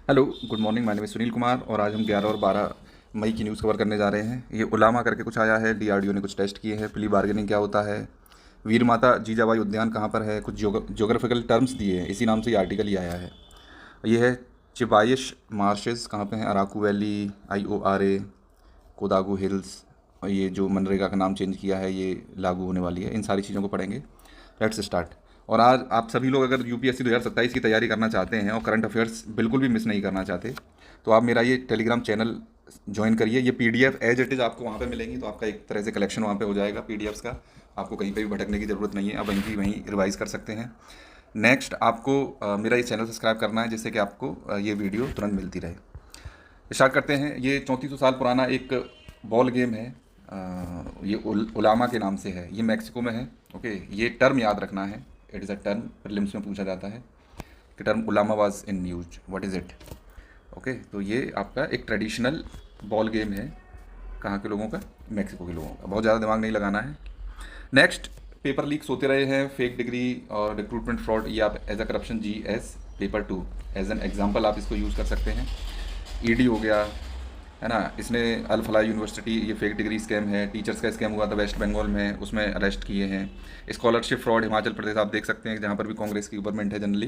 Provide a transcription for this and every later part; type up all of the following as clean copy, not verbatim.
Hello, good morning. My name is Sunil Kumar और आज हम 11 और 12 मई की न्यूज़ कवर करने जा रहे हैं। ये उलामा करके कुछ आया है, डीआरडीओ ने कुछ टेस्ट किए हैं, प्ली बार्गेनिंग क्या होता है, वीर माता जीजाबाई उद्यान कहाँ पर है, कुछ ज्योग्राफिकल टर्म्स दिए हैं, इसी नाम से ये आर्टिकल ही आया है। ये है चिबाइश मार्शेस कहाँ पे हैं, अराकू वैली, IORA, कोदागू हिल्स, और ये जो मनरेगा का नाम चेंज किया है ये लागू होने वाली है। इन सारी चीज़ों को पढ़ेंगे। Let's start. और आज आप सभी लोग अगर यूपीएससी 2027 की तैयारी करना चाहते हैं और करंट अफेयर्स बिल्कुल भी मिस नहीं करना चाहते, तो आप मेरा ये टेलीग्राम चैनल ज्वाइन करिए। ये पीडीएफ एज इट इज़ आपको वहाँ पे मिलेंगी, तो आपका एक तरह से कलेक्शन वहाँ पे हो जाएगा पीडीएफ्स का। आपको कहीं पे भी भटकने की ज़रूरत नहीं है, आप वहीं की वहीं रिवाइज कर सकते हैं। नेक्स्ट, आपको मेरा ये चैनल सब्सक्राइब करना है जिससे कि आपको ये वीडियो तुरंत मिलती रहे। स्टार्ट करते हैं। ये 3400 साल पुराना एक बॉल गेम है। ये उलामा के नाम से है। ये मैक्सिको में है। ओके, ये टर्म याद रखना है। It is a term, prelims में पूछा जाता है कि टर्म उलामा was in use, what is it. Okay, तो ये आपका एक ट्रेडिशनल बॉल गेम है। कहाँ के लोगों का? मैक्सिको के लोगों का। बहुत ज़्यादा दिमाग नहीं लगाना है। नेक्स्ट, पेपर लीक्स होते रहे हैं, फेक डिग्री और रिक्रूटमेंट फ्रॉड। ये आप as a corruption GS paper 2 as an example आप इसको यूज़ कर सकते हैं। ED हो गया, है ना। इसने अल फलाह यूनिवर्सिटी, ये फेक डिग्री स्कैम है। टीचर्स का स्कैम हुआ था वेस्ट बंगाल में, उसमें अरेस्ट किए हैं। स्कॉलरशिप फ्रॉड हिमाचल प्रदेश आप देख सकते हैं, जहाँ पर भी कांग्रेस की गवर्नमेंट है जनरली।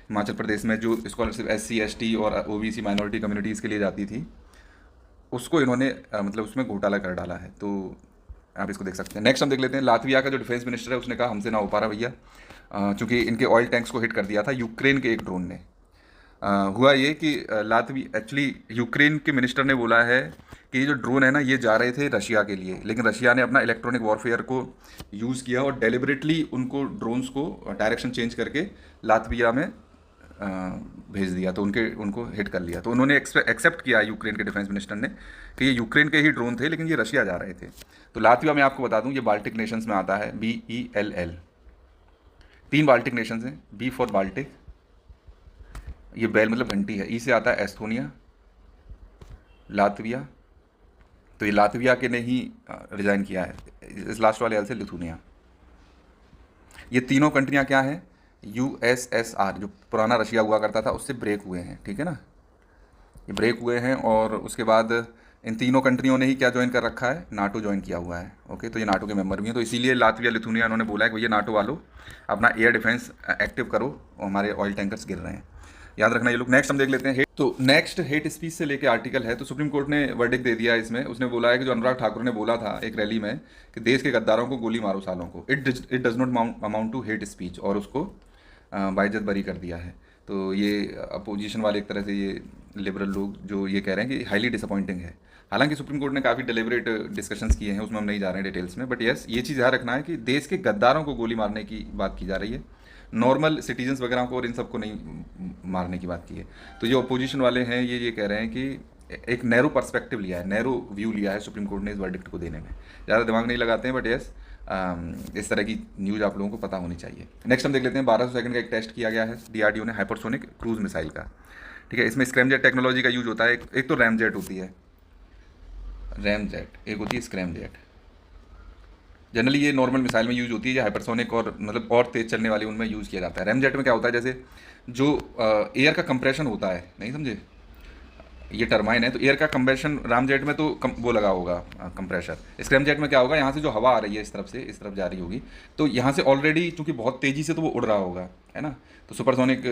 हिमाचल प्रदेश में जो स्कॉलरशिप SC ST और OBC माइनॉरिटी कम्युनिटीज़ के लिए जाती थी, उसको इन्होंने मतलब उसमें घोटाला कर डाला है। तो आप इसको देख सकते हैं। नेक्स्ट हम देख लेते हैं। लातविया का जो डिफेंस मिनिस्टर है उसने कहा हमसे ना हो पा रहा भैया, चूँकि इनके ऑयल टैंक्स को हिट कर दिया था यूक्रेन के एक ड्रोन ने। हुआ ये कि लातवी एक्चुअली यूक्रेन के मिनिस्टर ने बोला है कि ये जो ड्रोन है ना, ये जा रहे थे रशिया के लिए, लेकिन रशिया ने अपना इलेक्ट्रॉनिक वॉरफेयर को यूज़ किया और डेलिबरेटली उनको ड्रोन्स को डायरेक्शन चेंज करके लातविया में भेज दिया, तो उनको हिट कर लिया। तो उन्होंने एक्सेप्ट किया यूक्रेन के डिफेंस मिनिस्टर ने कि ये यूक्रेन के ही ड्रोन थे, लेकिन ये रशिया जा रहे थे। तो लातविया में आपको बता दूं ये बाल्टिक नेशंस में आता है, BELL। 3 बाल्टिक नेशंस हैं। B फॉर बाल्टिक, ये बेल मतलब घंटी है। E से आता है एस्थोनिया, लातविया। तो ये लातविया के ने ही रिजाइन किया है। इस लास्ट वाले L से लिथुनिया। ये तीनों कंट्रियां क्या हैं? USSR, जो पुराना रशिया हुआ करता था, उससे ब्रेक हुए हैं, ठीक है ना। ये ब्रेक हुए हैं और उसके बाद इन तीनों कंट्रियों ने ही क्या ज्वाइन कर रखा है? नाटो ज्वाइन किया हुआ है। ओके, तो ये नाटो के मेंबर भी हैं। तो इसीलिए लातविया लिथुनिया उन्होंने बोला है कि भैया नाटो वालों अपना एयर डिफेंस एक्टिव करो, और हमारे ऑयल टैंकर्स गिर रहे हैं। याद रखना ये लोग। नेक्स्ट हम देख लेते हैं। तो नेक्स्ट हेट स्पीच से लेके आर्टिकल है। तो सुप्रीम कोर्ट ने वर्डिक्ट दे दिया है इसमें। उसने बोला है कि जो अनुराग ठाकुर ने बोला था एक रैली में कि देश के गद्दारों को गोली मारो सालों को, it does not amount to hate speech, और उसको बाइज्जत बरी कर दिया है। तो ये अपोजिशन वाले एक तरह से ये लिबरल लोग जो ये कह रहे हैं कि हाईली डिसअपॉइंटिंग है। हालांकि सुप्रीम कोर्ट ने काफ़ी डेलिबरेट डिस्कशंस किए हैं, उसमें हम नहीं जा रहे हैं डिटेल्स में, बट यस ये चीज़ ध्यान रखना है कि देश के गद्दारों को गोली मारने की बात की जा रही है, नॉर्मल सिटीजन्स वगैरह को और इन सबको नहीं मारने की बात की है। तो जो अपोजिशन वाले हैं ये कह रहे हैं कि एक नैरो पर्सपेक्टिव लिया है, नैरो व्यू लिया है सुप्रीम कोर्ट ने इस वर्डिक्ट को देने में। ज़्यादा दिमाग नहीं लगाते हैं, बट यस इस तरह की न्यूज़ आप लोगों को पता होनी चाहिए। नेक्स्ट हम देख लेते हैं। 1200 सेकंड का एक टेस्ट किया गया है DRDO ने हाइपरसोनिक क्रूज मिसाइल का, ठीक है। इसमें स्क्रैमजेट टेक्नोलॉजी का यूज होता है। एक तो रैमजेट होती है, रैमजेट, एक होती है स्क्रैमजेट। जनरली ये नॉर्मल मिसाइल में यूज होती है, या हाइपरसोनिक और मतलब और तेज चलने वाली उनमें यूज़ किया जाता है। रैमजेट में क्या होता है, जैसे जो एयर का कंप्रेशन होता है, नहीं समझे, ये टरबाइन है, तो एयर का कंप्रेशन रामजेट में तो वो लगा होगा कंप्रेशर। स्क्रैम जेट में क्या होगा, यहाँ से जो हवा आ रही है इस तरफ से इस तरफ जा रही होगी, तो यहाँ से ऑलरेडी चूंकि बहुत तेज़ी से तो वो उड़ रहा होगा, है ना। तो सुपरसोनिक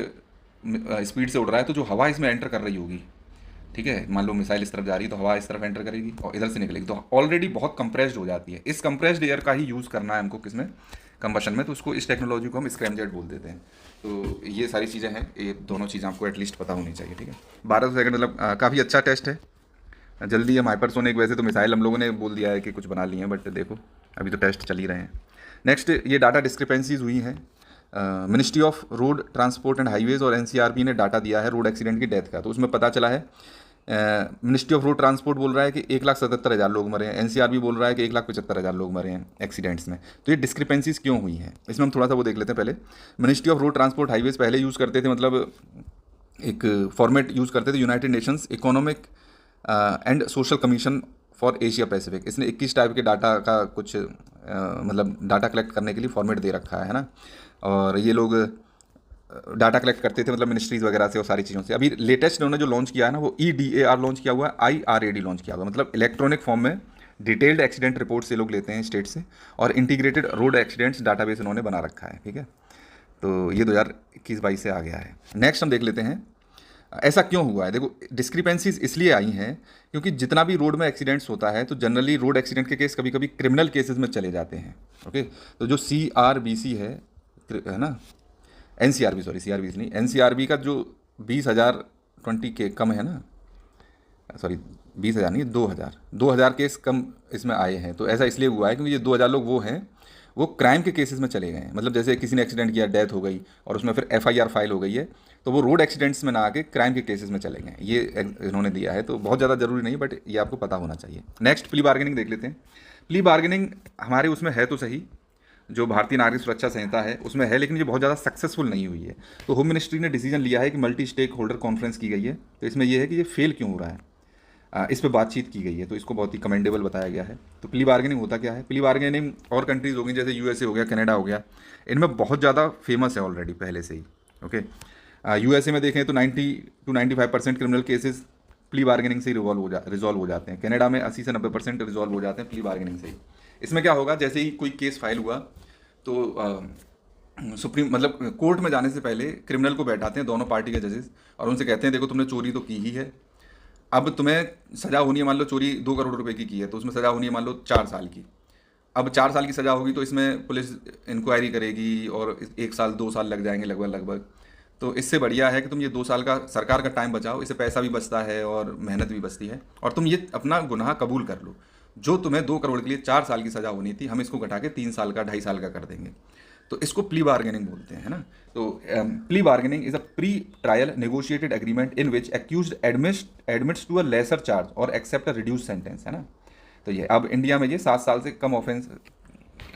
स्पीड से उड़ रहा है, तो जो हवा इसमें एंटर कर रही होगी, ठीक है, मान लो मिसाइल इस तरफ जा रही है तो हवा इस तरफ एंटर करेगी और इधर से निकलेगी, तो ऑलरेडी बहुत कंप्रेस्ड हो जाती है। इस कंप्रेस्ड एयर का ही यूज़ करना है हमको किसमें? कंबशन में। तो उसको, इस टेक्नोलॉजी को हम स्क्रैमजेट बोल देते हैं। तो ये सारी चीज़ें हैं, ये दोनों चीज़ें आपको एटलीस्ट पता होनी चाहिए, ठीक है। 12 सेकंड मतलब काफ़ी अच्छा टेस्ट है। जल्दी हम हाइपरसोनिक, वैसे तो मिसाइल हम लोगों ने बोल दिया है कि कुछ बना लिए हैं, बट देखो अभी तो टेस्ट चल ही रहे हैं। नेक्स्ट, ये डाटा डिस्क्रिपेंसीज हुई हैं। Ministry of road transport and highways और NCRB ने डाटा दिया है रोड एक्सीडेंट की डेथ का। तो उसमें पता चला है, मिनिस्ट्री ऑफ रोड ट्रांसपोर्ट बोल रहा है कि 1,77,000 लोग मरे हैं, NCRB बोल रहा है कि 1,75,000 लोग मरे हैं एक्सीडेंट्स में। तो ये डिस्क्रिपेंसीज क्यों हुई हैं, इसमें हम थोड़ा सा वो देख लेते हैं पहले। Ministry of road transport highways पहले यूज़ करते थे, मतलब एक फॉर्मेट यूज़ करते थे, United Nations economic and social commission for Asia Pacific. इसने 21 टाइप के डाटा का कुछ मतलब डाटा कलेक्ट करने के लिए फॉर्मेट दे रखा है ना। और ये लोग डाटा कलेक्ट करते थे, मतलब मिनिस्ट्रीज़ वगैरह से और सारी चीज़ों से। अभी लेटेस्ट उन्होंने जो लॉन्च किया है ना, वो EDAR लॉन्च किया हुआ है, IRAD लॉन्च किया हुआ है, मतलब इलेक्ट्रॉनिक फॉर्म में डिटेल्ड एक्सीडेंट रिपोर्ट से लोग लेते हैं स्टेट से, और इंटीग्रेटेड रोड एक्सीडेंट्स डाटाबेस उन्होंने बना रखा है, ठीक है। तो ये 2021-22 से आ गया है। नेक्स्ट हम देख लेते हैं ऐसा क्यों हुआ है। देखो, डिस्क्रिपेंसीज इसलिए आई हैं क्योंकि जितना भी रोड में एक्सीडेंट्स होता है तो जनरली रोड एक्सीडेंट के केस कभी कभी क्रिमिनल केसेस में चले जाते हैं, ओके। तो जो CRBC है ना, NCRB, सॉरी CRBC नहीं, NCRB का जो 20,020 के कम है ना, सॉरी 20,000 नहीं, 2,000 केस कम इसमें आए हैं। तो ऐसा इसलिए हुआ है क्योंकि ये 2,000 लोग वो हैं, वो क्राइम के केसेस में चले गए हैं। मतलब जैसे किसी ने एक्सीडेंट किया, डेथ हो गई और उसमें फिर FIR फाइल हो गई है, तो वो रोड एक्सीडेंट्स में ना आके क्राइम के केसेस में चले गए, ये इन्होंने दिया है। तो बहुत ज़्यादा ज़रूरी नहीं, बट ये आपको पता होना चाहिए। नेक्स्ट प्ली बार्गेनिंग देख लेते हैं। प्ली बार्गेनिंग हमारे उसमें है तो सही, जो भारतीय नागरिक सुरक्षा संहिता है उसमें है, लेकिन ये बहुत ज़्यादा सक्सेसफुल नहीं हुई है। तो होम मिनिस्ट्री ने डिसीजन लिया है कि मल्टी स्टेक होल्डर कॉन्फ्रेंस की गई है। तो इसमें यह है कि ये फेल क्यों हो रहा है, इस पर बातचीत की गई है, तो इसको बहुत ही कमेंडेबल बताया गया है। तो प्ली बार्गेनिंग होता क्या है? प्ली बार्गेनिंग और कंट्रीज़ हो गई, जैसे USA हो गया, कनाडा हो गया, इनमें बहुत ज़्यादा फेमस है ऑलरेडी पहले से ही, ओके। USA में देखें तो 90 to 95% criminal cases plea bargaining से ही रिजॉल्व हो जाते हैं। कनाडा में 80 से 90% रिजॉल्व हो जाते हैं प्ली बार्गेनिंग से ही। इसमें क्या होगा, जैसे ही कोई केस फाइल हुआ तो सुप्रीम मतलब कोर्ट में जाने से पहले क्रिमिनल को बैठाते हैं दोनों पार्टी के जजेस, और उनसे कहते हैं देखो तुमने चोरी तो की ही है, अब तुम्हें सज़ा होनी है, मान लो चोरी 2 करोड़ रुपए की है तो उसमें सज़ा होनी है मान लो 4 साल की। अब 4 साल की सज़ा होगी तो इसमें पुलिस इंक्वायरी करेगी और 1 साल 2 साल लग जाएंगे लगभग। तो इससे बढ़िया है कि तुम ये 2 साल का सरकार का टाइम बचाओ, इससे पैसा भी बचता है और मेहनत भी बचती है, और तुम ये अपना गुनाह कबूल कर लो। जो तुम्हें 2 करोड़ के लिए 4 साल की सज़ा होनी थी, हम इसको घटा के 3 साल का 2.5 साल का कर देंगे। तो इसको प्ली बार्गेनिंग बोलते हैं, है ना। तो plea bargaining is a pre trial negotiated agreement in which accused admits to a lesser charge और एक्सेप्ट अ रिड्यूस सेंटेंस, है ना। तो ये अब इंडिया में ये 7 साल से कम ऑफेंस,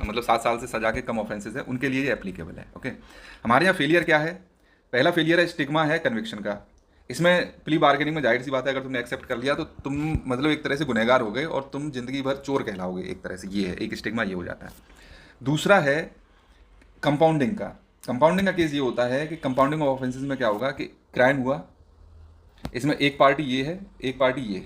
मतलब 7 साल से सजा के कम ऑफेंसेस है, उनके लिए ये एप्लीकेबल है, ओके। हमारे यहाँ फेलियर क्या है? पहला फेलियर है स्टिग्मा है कन्विक्शन का। इसमें प्ली बार्गेनिंग में जाहिर सी बात है, अगर तुमने एक्सेप्ट कर लिया तो तुम मतलब एक तरह से गुनहगार हो गए और तुम जिंदगी भर चोर कहलाओगे, एक तरह से ये है, एक स्टिग्मा ये हो जाता है। दूसरा है कंपाउंडिंग का। कंपाउंडिंग का केस ये होता है कि कंपाउंडिंग ऑफ ऑफेंसेस में क्या होगा कि क्राइम हुआ, इसमें एक पार्टी ये है, एक पार्टी ये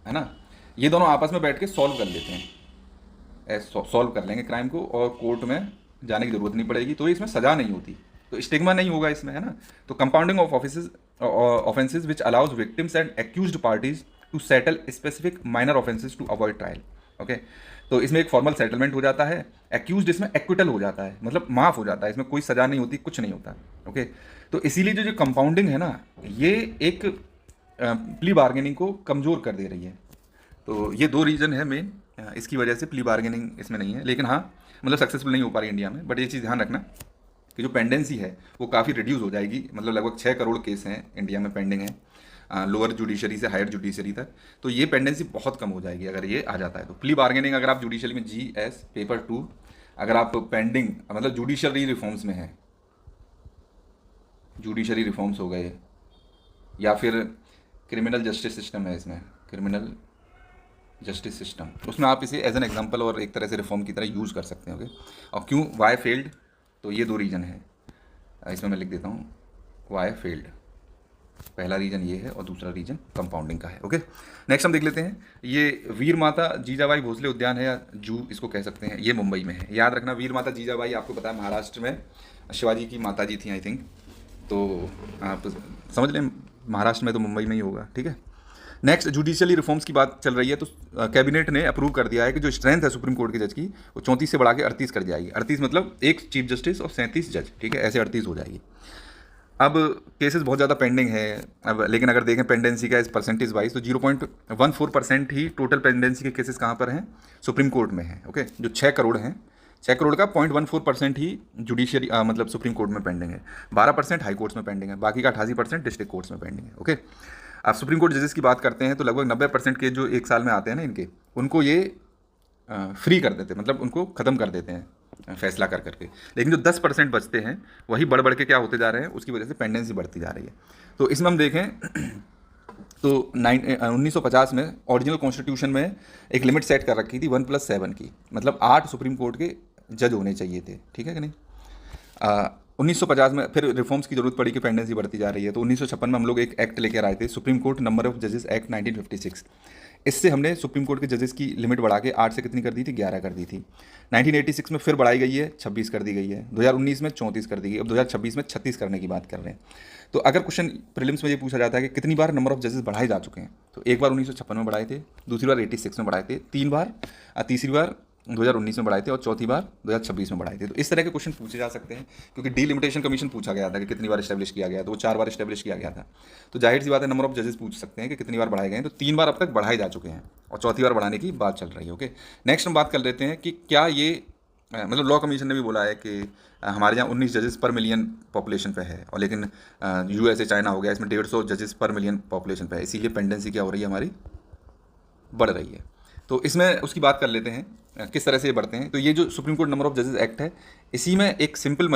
है ना, ये दोनों आपस में बैठ के सॉल्व कर लेते हैं, सॉल्व कर लेंगे क्राइम को और कोर्ट में जाने की जरूरत नहीं पड़ेगी, तो इसमें सजा नहीं होती, तो स्टिग्मा नहीं होगा इसमें, है ना। तो compounding of offences which allows victims and accused parties to settle specific minor offences to avoid trial, okay. तो इसमें एक फॉर्मल सेटलमेंट हो जाता है, एक्यूज्ड इसमें एक्विटल हो जाता है, मतलब माफ़ हो जाता है, इसमें कोई सज़ा नहीं होती, कुछ नहीं होता, ओके। तो इसीलिए जो कंपाउंडिंग है ना, ये एक प्ली बार्गेनिंग को कमज़ोर कर दे रही है। तो ये 2 रीज़न है मेन, इसकी वजह से प्ली बार्गेनिंग इसमें नहीं है। लेकिन हाँ, मतलब सक्सेसफुल नहीं हो पा रही इंडिया में, बट ये चीज़ ध्यान रखना कि जो पेंडेंसी है वो काफ़ी रिड्यूस हो जाएगी। मतलब लगभग 6 करोड़ केस हैं इंडिया में पेंडिंग है, लोअर जुडिशरी से हायर जुडिशरी तक, तो ये पेंडेंसी बहुत कम हो जाएगी अगर ये आ जाता है। तो प्ली बार्गेनिंग अगर आप जुडिशरी में GS पेपर 2 अगर आप पेंडिंग मतलब जुडिशरी रिफॉर्म्स में है, जुडिशरी रिफॉर्म्स हो गए, या फिर क्रिमिनल जस्टिस सिस्टम है, इसमें क्रिमिनल जस्टिस सिस्टम, उसमें आप इसे एज एन एग्जांपल और एक तरह से रिफॉर्म की तरह यूज़ कर सकते हैं, ओके। और क्यों वाई फेल्ड, तो ये 2 रीज़न है, इसमें मैं लिख देता हूँ वाई फेल्ड। पहला रीजन ये है और दूसरा रीजन कंपाउंडिंग का है, ओके। नेक्स्ट हम देख लेते हैं, ये वीर माता जीजाबाई भोसले उद्यान है या जू इसको कह सकते हैं, ये मुंबई में है। याद रखना, वीर माता जीजाबाई आपको पता है महाराष्ट्र में शिवाजी की माता जी थी आई थिंक, तो आप समझ लें महाराष्ट्र में तो मुंबई में ही होगा, ठीक है। नेक्स्ट जुडिशियली रिफॉर्म्स की बात चल रही है, तो कैबिनेट ने अप्रूव कर दिया है कि जो स्ट्रेंथ है सुप्रीम कोर्ट के जज की वो 34 से बढ़ा के 38 कर जाएगी। 38 मतलब 1 चीफ जस्टिस और 37 जज, ठीक है, ऐसे 38 हो जाएगी। अब केसेस बहुत ज़्यादा पेंडिंग है अब, लेकिन अगर देखें पेंडेंसी का इस परसेंटेज वाइज तो 0.14% ही टोटल पेंडेंसी के केसेस कहाँ पर हैं, सुप्रीम कोर्ट में हैं, ओके। जो 6 करोड़ हैं, 6 करोड़ का 0.14% ही जुडिशियरी मतलब सुप्रीम कोर्ट में पेंडिंग है, 12% हाई कोर्ट्स में पेंडिंग है, बाकी का 88% डिस्ट्रिक्ट कोर्ट्स में पेंडिंग है, ओके। आप सुप्रीम कोर्ट जजेस की बात करते हैं तो लगभग 90% के जो 1 साल में आते हैं ना इनके, उनको ये फ्री कर देते हैं, मतलब उनको ख़त्म कर देते हैं फैसला कर करके। लेकिन जो 10% बचते हैं वही बढ़ बढ़ के क्या होते जा रहे हैं, उसकी वजह से पेंडेंसी बढ़ती जा रही है। तो इसमें हम देखें तो 1950 में ओरिजिनल कॉन्स्टिट्यूशन में एक लिमिट सेट कर रखी थी 1+7 की, मतलब 8 सुप्रीम कोर्ट के जज होने चाहिए थे, ठीक है कि नहीं। 1950 में फिर रिफॉर्म्स की जरूरत पड़ी कि पेंडेंसी बढ़ती जा रही है, तो 1956 में हम लोग एक एक्ट लेकर आए थे, सुप्रीम कोर्ट नंबर ऑफ जजेस एक्ट 1956। इससे हमने सुप्रीम कोर्ट के जजेस की लिमिट बढ़ा के 8 से कितनी कर दी थी, 11 कर दी थी। 1986 में फिर बढ़ाई गई है, 26 कर दी गई है। 2019 में 34 कर दी गई, अब 2026 में 36 करने की बात कर रहे हैं। तो अगर क्वेश्चन प्रीलिम्स में ये पूछा जाता है कि कितनी बार नंबर ऑफ जजेस बढ़ाए जा चुके हैं, तो एक बार 1956 में बढ़ाए थे, दूसरी बार 86 में बढ़ाए थे, 3 बार, तीसरी बार 2019 में बढ़ाए थे और चौथी बार 2026 में बढ़ाए थे। तो इस तरह के क्वेश्चन पूछे जा सकते हैं, क्योंकि डीलिमिटेशन कमीशन पूछा गया था कि कितनी बार इस्टेब्लिश किया गया, तो वो 4 बार इस्टेब्लिश किया गया था। तो जाहिर सी बात है नंबर ऑफ जजेस पूछ सकते हैं कि कितनी बार बढ़ाए गए हैं, तो 3 बार अब तक बढ़ाए जा चुके हैं और चौथी बार बढ़ाने की बात चल रही है। ओके, नेक्स्ट हम बात कर लेते हैं कि क्या ये मतलब लॉ कमीशन ने भी बोला है कि हमारे यहाँ 19 जजेस पर मिलियन पॉपुलेशन पे है, और लेकिन यूएसए चाइना हो गया, इसमें 150 जजेस पर मिलियन पॉपुलेशन पे है, इसीलिए पेंडेंसी क्या हो रही है, हमारी बढ़ रही है। तो इसमें उसकी बात कर लेते हैं किस तरह से ये बढ़ते हैं। तो ये जो सुप्रीम कोर्ट नंबर ऑफ जजेस एक्ट है, इसी में एक सिंपल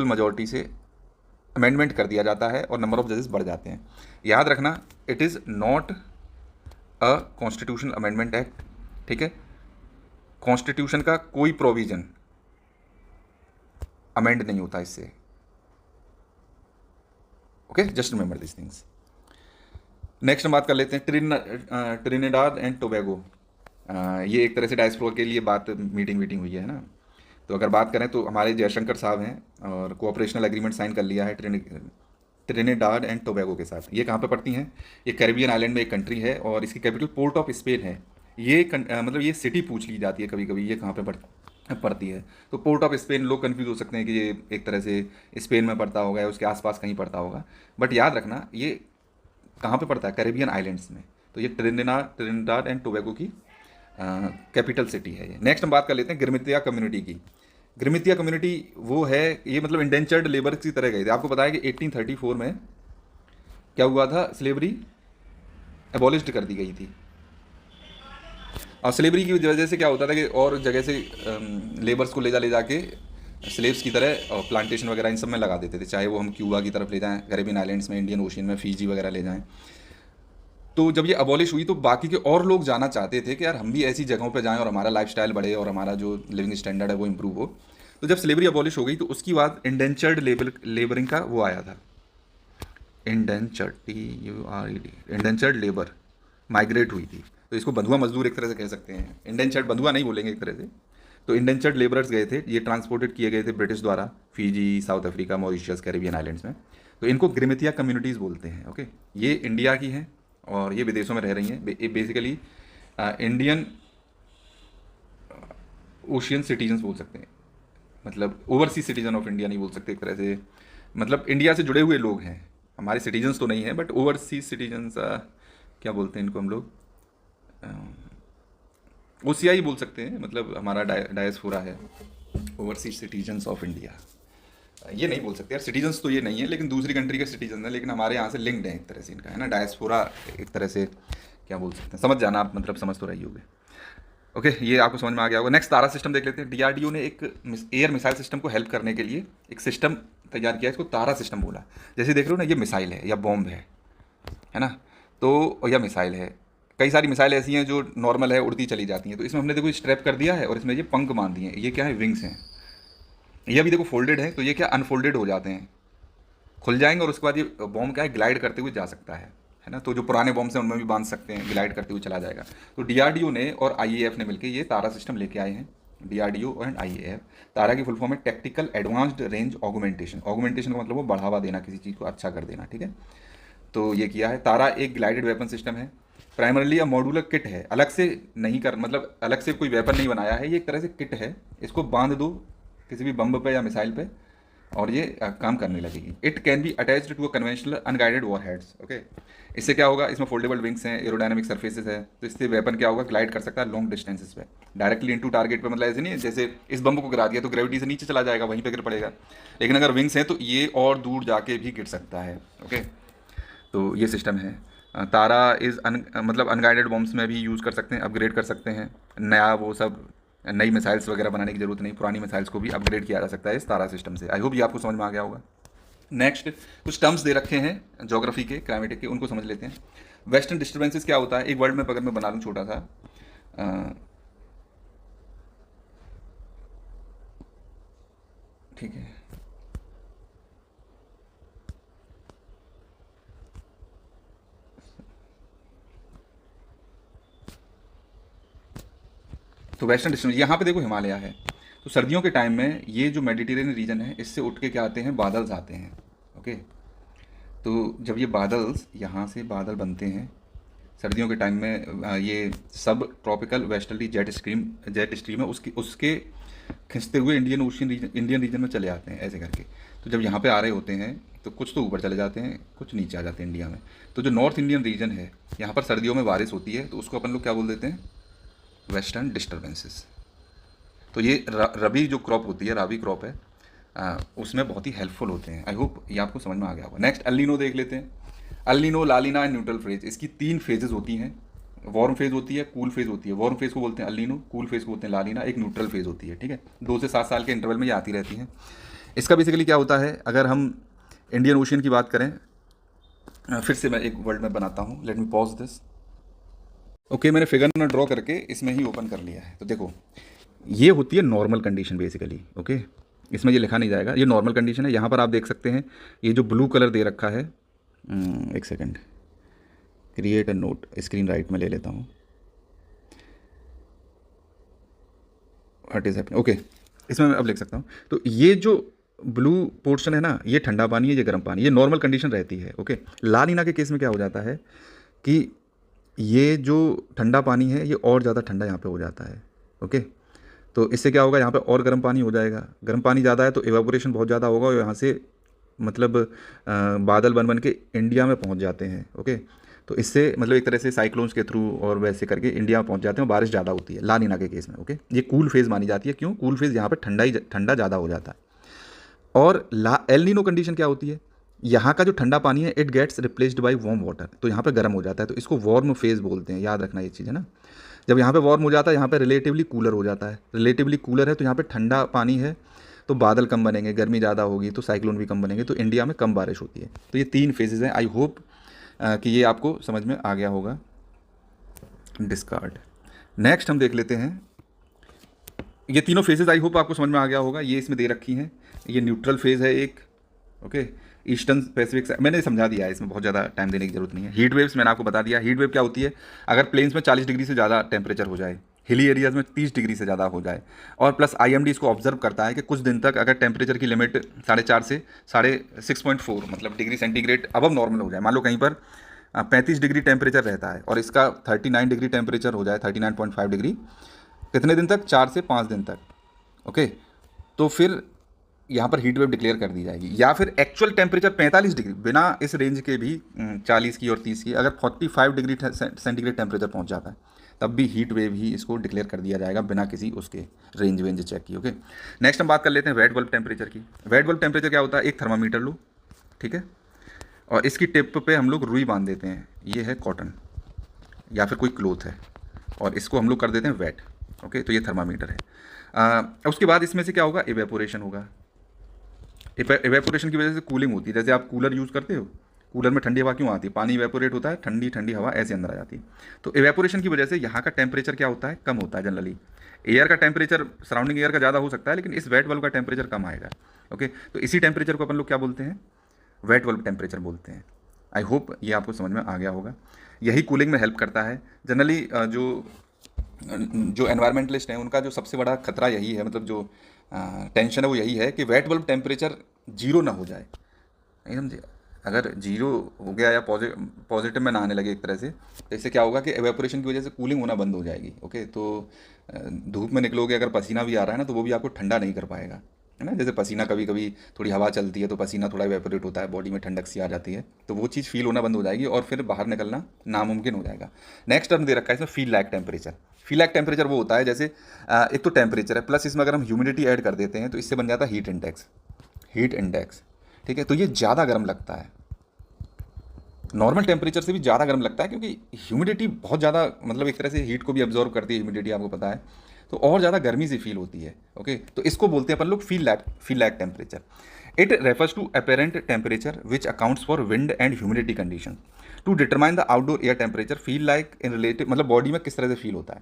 मेजोरिटी से अमेंडमेंट कर दिया जाता है और नंबर ऑफ जजेस बढ़ जाते हैं। याद रखना, it is not a constitutional amendment act, ठीक है। कॉन्स्टिट्यूशन का कोई प्रोविजन अमेंड नहीं होता इससे। Okay, just remember this things. Next हम बात कर लेते हैं ट्रिनिडाद एंड टोबैगो। ये एक तरह से डायस्पोरा के लिए बात मीटिंग हुई है ना। तो अगर बात करें तो हमारे जयशंकर साहब हैं और कोऑपरेशनल एग्रीमेंट साइन कर लिया है ट्रिनिडाद एंड टोबैगो के साथ। ये कहाँ पे पड़ती हैं, ये कैरिबियन आइलैंड में एक कंट्री है और इसकी कैपिटल पोर्ट ऑफ स्पेन है। ये मतलब ये सिटी पूछ ली जाती है कभी कभी, ये कहाँ पे पड़ती है। तो पोर्ट ऑफ स्पेन, लोग कंफ्यूज हो सकते हैं कि ये एक तरह से स्पेन में पड़ता होगा या उसके आसपास कहीं पड़ता होगा, बट याद रखना ये कहाँ पे पड़ता है, कैरिबियन आइलैंड्स में। तो ये ट्रिनिडाद एंड टोबैगो की कैपिटल सिटी है ये। नेक्स्ट हम बात कर लेते हैं गिरमितिया कम्युनिटी की। गिरमितिया कम्युनिटी वो है, ये मतलब इंडेंचर्ड लेबर की तरह गए थे। आपको पता है कि 1834 में क्या हुआ था, स्लेवरी एबॉलिश्ड कर दी गई थी। और स्लेवरी की वजह से क्या होता था कि और जगह से लेबर्स को ले जाके स्लेव्स की तरह प्लांटेशन वगैरह इन सब में लगा देते थे, चाहे वो हम क्यूबा की तरफ ले जाएं, कैरिबियन आइलैंड्स में, इंडियन ओशियन में, फीजी वगैरह ले जाएं। तो जब ये अबॉलिश हुई तो बाकी के और लोग जाना चाहते थे कि यार हम भी ऐसी जगहों पे जाएं और हमारा लाइफस्टाइल बढ़े और हमारा जो लिविंग स्टैंडर्ड है वो इम्प्रूव हो। तो जब स्लेवरी अबॉलिश हो गई तो उसके बाद इंडेंचर्ड लेबरिंग का वो आया था, इंडेंचर्ड लेबर माइग्रेट हुई थी। तो इसको बंधुआ मजदूर एक तरह से कह सकते हैं, इंडेंचर्ड बंधुआ नहीं बोलेंगे एक तरह से। तो इंडेंचर्ड लेबरर्स गए थे, ये ट्रांसपोर्टेड किए गए थे ब्रिटिश द्वारा Fiji, south Africa, Mauritius, Caribbean islands में। तो इनको गिरमितिया कम्युनिटीज़ बोलते हैं। ओके, ये इंडिया की हैं और ये विदेशों में रह रही हैं। बेसिकली इंडियन ओशियन सिटीजन्स बोल सकते हैं, मतलब ओवरसीज सिटीजन ऑफ इंडिया नहीं बोल सकते एक तरह से, मतलब इंडिया से जुड़े हुए लोग हैं, हमारे सिटीजन्स तो नहीं हैं, बट ओवरसीज सिटीजन्स क्या बोलते हैं इनको हम लोग, OCI बोल सकते हैं, मतलब हमारा डायस्पोरा है, ओवरसीज सिटीजन्स ऑफ इंडिया। ये नहीं बोल सकते यार, सिटीजन्स तो ये नहीं है, लेकिन दूसरी कंट्री के सिटीजन हैं, लेकिन हमारे यहाँ से लिंक्ड है एक तरह से इनका, है ना। डायस्पोरा एक तरह से क्या बोल सकते हैं, समझ जाना आप, मतलब समझ तो रही होगे। ओके, ये आपको समझ में आ गया होगा। नेक्स्ट तारा सिस्टम देख लेते हैं। DRDO ने एक एयर मिसाइल सिस्टम को हेल्प करने के लिए एक सिस्टम तैयार किया, इसको तारा सिस्टम बोला। जैसे देख रहे हो ना, ये मिसाइल है या बॉम्ब है ना, तो या मिसाइल है। कई सारी मिसाइल ऐसी हैं जो नॉर्मल है, उड़ती चली जाती हैं, तो इसमें हमने देखो स्ट्रैप कर दिया है और इसमें ये पंख बांध दिए हैं। ये क्या है, विंग्स हैं। ये अभी देखो फोल्डेड है, तो ये क्या अनफोल्डेड हो जाते हैं, खुल जाएंगे और उसके बाद ये बॉम्ब क्या है, ग्लाइड करते हुए जा सकता है ना। तो जो पुराने बॉम्ब्स हैं उनमें भी बांध सकते हैं, ग्लाइड करते हुए चला जाएगा। तो DRDO ने और IAF ने मिलकर ये तारा सिस्टम लेके आए हैं। DRDO and IAF। तारा की फुल फॉर्म है tactical advanced range augmentation. Augmentation का मतलब वो बढ़ावा देना, किसी चीज़ को अच्छा कर देना, ठीक है। तो ये किया है। तारा एक ग्लाइडेड वेपन सिस्टम है, प्राइमरली अ मॉड्यूलर किट है, अलग से नहीं कर, मतलब अलग से कोई वेपन नहीं बनाया है, ये एक तरह से किट है। इसको बांध दो किसी भी बम पे या मिसाइल पे और ये काम करने लगेगी। It can be attached to a conventional unguided warheads. Okay, इससे क्या होगा, इसमें फोल्डेबल विंग्स हैं, एरोडायनामिक सर्फेसेस है, तो इससे वेपन क्या होगा, ग्लाइड कर सकता है लॉन्ग डिस्टेंसेस पे, डायरेक्टली इनटू टारगेट पे। मतलब ऐसे नहीं जैसे इस बम को गिरा दिया तो ग्रेविटी से नीचे चला जाएगा, वहीं पे गिर पड़ेगा, लेकिन अगर विंग्स हैं तो ये और दूर जाके भी गिर सकता है। ओके, तो ये सिस्टम है। तारा इज़ मतलब अनगाइडेड बॉम्ब्स में भी यूज़ कर सकते हैं, अपग्रेड कर सकते हैं। नया वो सब नई मिसाइल्स वगैरह बनाने की जरूरत नहीं, पुरानी मिसाइल्स को भी अपग्रेड किया जा सकता है इस तारा सिस्टम से। आई होप ये आपको समझ में आ गया होगा। नेक्स्ट कुछ टर्म्स दे रखे हैं ज्योग्राफी के, क्लाइमेटिक के, उनको समझ लेते हैं। वेस्टर्न डिस्टर्बेंसेस क्या होता है, एक वर्ड में अगर मैं बना लूँ छोटा सा, ठीक है। तो वेस्टर्न डिस्ट्रीब्यूशन यहाँ पे देखो हिमालय है, तो सर्दियों के टाइम में ये जो मेडिटेरियन रीजन है इससे उठ के क्या आते हैं, बादल्स आते हैं। ओके, तो जब ये बादल्स यहाँ से बादल बनते हैं सर्दियों के टाइम में, ये सब ट्रॉपिकल वेस्टर्ली जेट स्ट्रीम है उसकी उसके खिंचते हुए इंडियन रीजन में चले आते हैं ऐसे करके। तो जब यहाँ पे आ रहे होते हैं तो कुछ तो ऊपर चले जाते हैं, कुछ नीचे आ जाते हैं इंडिया में। तो जो नॉर्थ इंडियन रीजन है यहाँ पर सर्दियों में बारिश होती है, तो उसको अपन लोग क्या बोल देते हैं, वेस्टर्न डिस्टर्बेंसेस। तो ये रबी जो क्रॉप होती है, राबी क्रॉप है, उसमें बहुत ही हेल्पफुल होते हैं। आई होप ये आपको समझ में आ गया होगा। नेक्स्ट एल नीनो देख लेते हैं। El Nino, La Nina and neutral phase, इसकी 3 फेजेस होती हैं। वार्म फेज होती है, कूल फेज होती है। वार्म फेज को बोलते हैं एल नीनो, कूल फेज को बोलते हैं लालिना, एक न्यूट्रल फेज होती है। ठीक है, 2 से 7 साल के इंटरवल में ये आती रहती हैं। इसका बेसिकली क्या होता है, अगर हम इंडियन ओशियन की बात करें, फिर से मैं एक वर्ड में बनाता हूँ, let me pause this. Okay, मैंने फिगर में ड्रॉ करके इसमें ही ओपन कर लिया है। तो देखो ये होती है नॉर्मल कंडीशन बेसिकली। ओके, इसमें ये लिखा नहीं जाएगा, ये नॉर्मल कंडीशन है। यहाँ पर आप देख सकते हैं ये जो ब्लू कलर दे रखा है, एक second, create a note, screen right में ले लेता हूँ। व्हाट इज हैपनिंग, ओके, इसमें मैं अब लिख सकता हूँ। तो ये जो ब्लू पोर्शन है ना, ये ठंडा पानी है, ये गर्म पानी, ये नॉर्मल कंडीशन रहती है। ओके, ला नीना के केस में क्या हो जाता है कि ये जो ठंडा पानी है ये और ज़्यादा ठंडा यहाँ पे हो जाता है। ओके, तो इससे क्या होगा, यहाँ पे और गर्म पानी हो जाएगा। गर्म पानी ज़्यादा है तो एवापोरेशन बहुत ज़्यादा होगा और यहाँ से मतलब बादल बन बन के इंडिया में पहुँच जाते हैं। ओके, तो इससे मतलब एक तरह से साइक्लोन्स के थ्रू और वैसे करके इंडिया में पहुँच जाते हैं, बारिश ज़्यादा होती है ला नीना के केस में। ओके, ये कूल फेज़ मानी जाती है। क्यों कूल फेज़, यहाँ पर ठंडा ज़्यादा हो जाता है। और एल नीनो कंडीशन क्या होती है, यहाँ का जो ठंडा पानी है it gets replaced by warm water, तो यहाँ पे गर्म हो जाता है, तो इसको वार्म फेज़ बोलते हैं। याद रखना ये चीज़ है ना। जब यहाँ पे वार्म हो जाता है, यहाँ पे रिलेटिवली कूलर हो जाता है। रिलेटिवली कूलर है तो यहाँ पे ठंडा पानी है, तो बादल कम बनेंगे, गर्मी ज़्यादा होगी तो साइक्लोन भी कम बनेंगे, तो इंडिया में कम बारिश होती है। तो ये 3 फेजेज़ हैं। आई होप कि ये आपको समझ में आ गया होगा। डिस्कार्ड। नेक्स्ट हम देख लेते हैं, ये तीनों फेजेज़ आई होप आपको समझ में आ गया होगा। ये इसमें दे रखी हैं, ये न्यूट्रल फेज़ है एक। ओके, ईस्टर्न पैसिफिक, मैंने समझा दिया है, इसमें बहुत ज़्यादा टाइम देने की जरूरत नहीं है। हीट वेव्स मैंने आपको बता दिया। हीट वेव क्या होती है, अगर प्लेन्स में 40 डिग्री से ज़्यादा टेम्परेचर हो जाए, हिली एरियाज़ में 30 डिग्री से ज़्यादा हो जाए, और प्लस IMD इसको ऑब्जर्व करता है कि कुछ दिन तक अगर टेम्परेचर की लिमिट 4.5 से 6.4 मतलब डिग्री सेंटीग्रेड अबव नॉर्मल हो जाए। मान लो कहीं पर 35 डिग्री टेम्परेचर रहता है और इसका 39 डिग्री टेम्परेचर हो जाए, 39.5 डिग्री, कितने दिन तक, 4 से 5 दिन तक। ओके, तो फिर यहाँ पर हीट वेव डिक्लेयर कर दी जाएगी। या फिर एक्चुअल टेम्परेचर 45 डिग्री, बिना इस रेंज के भी 40 की और 30 की, अगर 45 डिग्री सेंटीग्रेड टेम्परेचर पहुँच जाता है तब भी हीट वेव ही इसको डिक्लेयर कर दिया जाएगा, बिना किसी उसके रेंज वेंज चेक की। ओके, नेक्स्ट हम बात कर लेते हैं वेट बल्ब टेम्परेचर की। वेट बल्ब टेम्परेचर क्या होता है, एक थर्मामीटर लो, ठीक है, और इसकी टिप पे हम लोग रुई बांध देते हैं, ये है कॉटन या फिर कोई क्लोथ है, और इसको हम लोग कर देते हैं वेट। ओके, तो ये थर्मामीटर है। उसके बाद इसमें से क्या होगा, इवेपोरेशन होगा। इवेपोरेशन की वजह से कूलिंग होती है। जैसे आप कूलर यूज़ करते हो, कूलर में ठंडी हवा क्यों आती है, पानी इवेपोरेट होता है, ठंडी ठंडी हवा ऐसे अंदर आ जाती है। तो इवेपोरेशन की वजह से यहाँ का टेम्परेचर क्या होता है, कम होता है। जनरली एयर का टेम्परेचर सराउंडिंग एयर का ज़्यादा हो सकता है, लेकिन इस वेट बल्ब का टेम्परेचर कम आएगा। ओके, तो इसी टेम्परेचर को अपन लोग क्या बोलते हैं, वेट बल्ब टेम्परेचर बोलते हैं। आई होप ये आपको समझ में आ गया होगा। यही कूलिंग में हेल्प करता है। जनरली जो एनवायरमेंटलिस्ट हैं उनका जो सबसे बड़ा खतरा यही है, मतलब जो टेंशन है वो यही है कि वेट बल्ब टेम्परेचर 0 ना हो जाए। नहीं समझे, अगर 0 हो गया या पॉजिटिव में ना आने लगे एक तरह से, तो इससे क्या होगा कि एवेपोरेशन की वजह से कूलिंग होना बंद हो जाएगी। ओके, तो धूप में निकलोगे अगर पसीना भी आ रहा है ना, तो वो भी आपको ठंडा नहीं कर पाएगा, है ना। जैसे पसीना कभी कभी थोड़ी हवा चलती है तो पसीना थोड़ा इवेपोरेट होता है, बॉडी में ठंडक सी आ जाती है, तो वो चीज़ फील होना बंद हो जाएगी और फिर बाहर निकलना नामुमकिन हो जाएगा। नेक्स्ट टर्म दे रखा है इसमें, feel like temperature. Feel like temperature वो होता है जैसे एक तो टेम्परेचर है, प्लस इसमें अगर हम ह्यूमिडिटी ऐड कर देते हैं तो इससे बन जाता है हीट इंडेक्स। हीट इंडेक्स, ठीक है, तो ये ज़्यादा गर्म लगता है, नॉर्मल टेम्परेचर से भी ज़्यादा गर्म लगता है, क्योंकि ह्यूमिडिटी बहुत ज़्यादा, मतलब एक तरह से हीट को भी अब्जॉर्व करती है ह्यूमिडिटी, आपको पता है, तो और ज़्यादा गर्मी से फील होती है। ओके, तो इसको बोलते हैं अपन लोग feel like temperature. It refers to apparent temperature which accounts for wind and humidity condition. To determine the outdoor air temperature feel like in relative, मतलब बॉडी में किस तरह से फील होता है।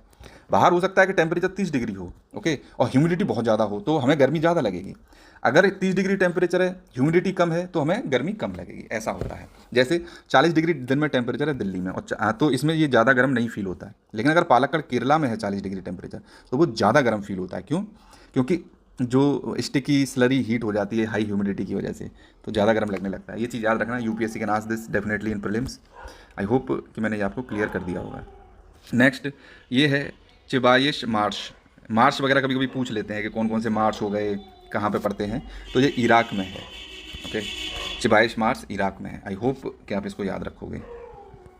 बाहर हो सकता है कि टेम्परेचर 30 डिग्री हो, ओके, और ह्यूमिडिटी बहुत ज़्यादा हो तो हमें गर्मी ज़्यादा लगेगी। अगर 30 डिग्री टेम्परेचर है, ह्यूमिडिटी कम है, तो हमें गर्मी कम लगेगी, ऐसा होता है। जैसे 40 डिग्री दिन में टेम्परेचर है दिल्ली में, और तो इसमें ये ज़्यादा गर्म नहीं फील होता है। लेकिन अगर पालक्कड़ केरला में है 40 डिग्री टेम्परेचर, तो वो ज़्यादा गर्म फील होता है। क्यों? क्योंकि जो स्टिकी स्लरी हीट हो जाती है हाई ह्यूमिडिटी की वजह से, तो ज़्यादा गर्म लगने लगता है। ये चीज़ याद रखना, UPSC can ask this definitely in prelims. I hope कि मैंने ये आपको क्लियर कर दिया होगा। नेक्स्ट ये है चिबाइश मार्श। मार्श वगैरह कभी कभी पूछ लेते हैं कि कौन कौन से मार्श हो गए, कहाँ पे पड़ते हैं, तो ये इराक में है, ओके। चिबाइश मार्श इराक में है। आई होप कि आप इसको याद रखोगे,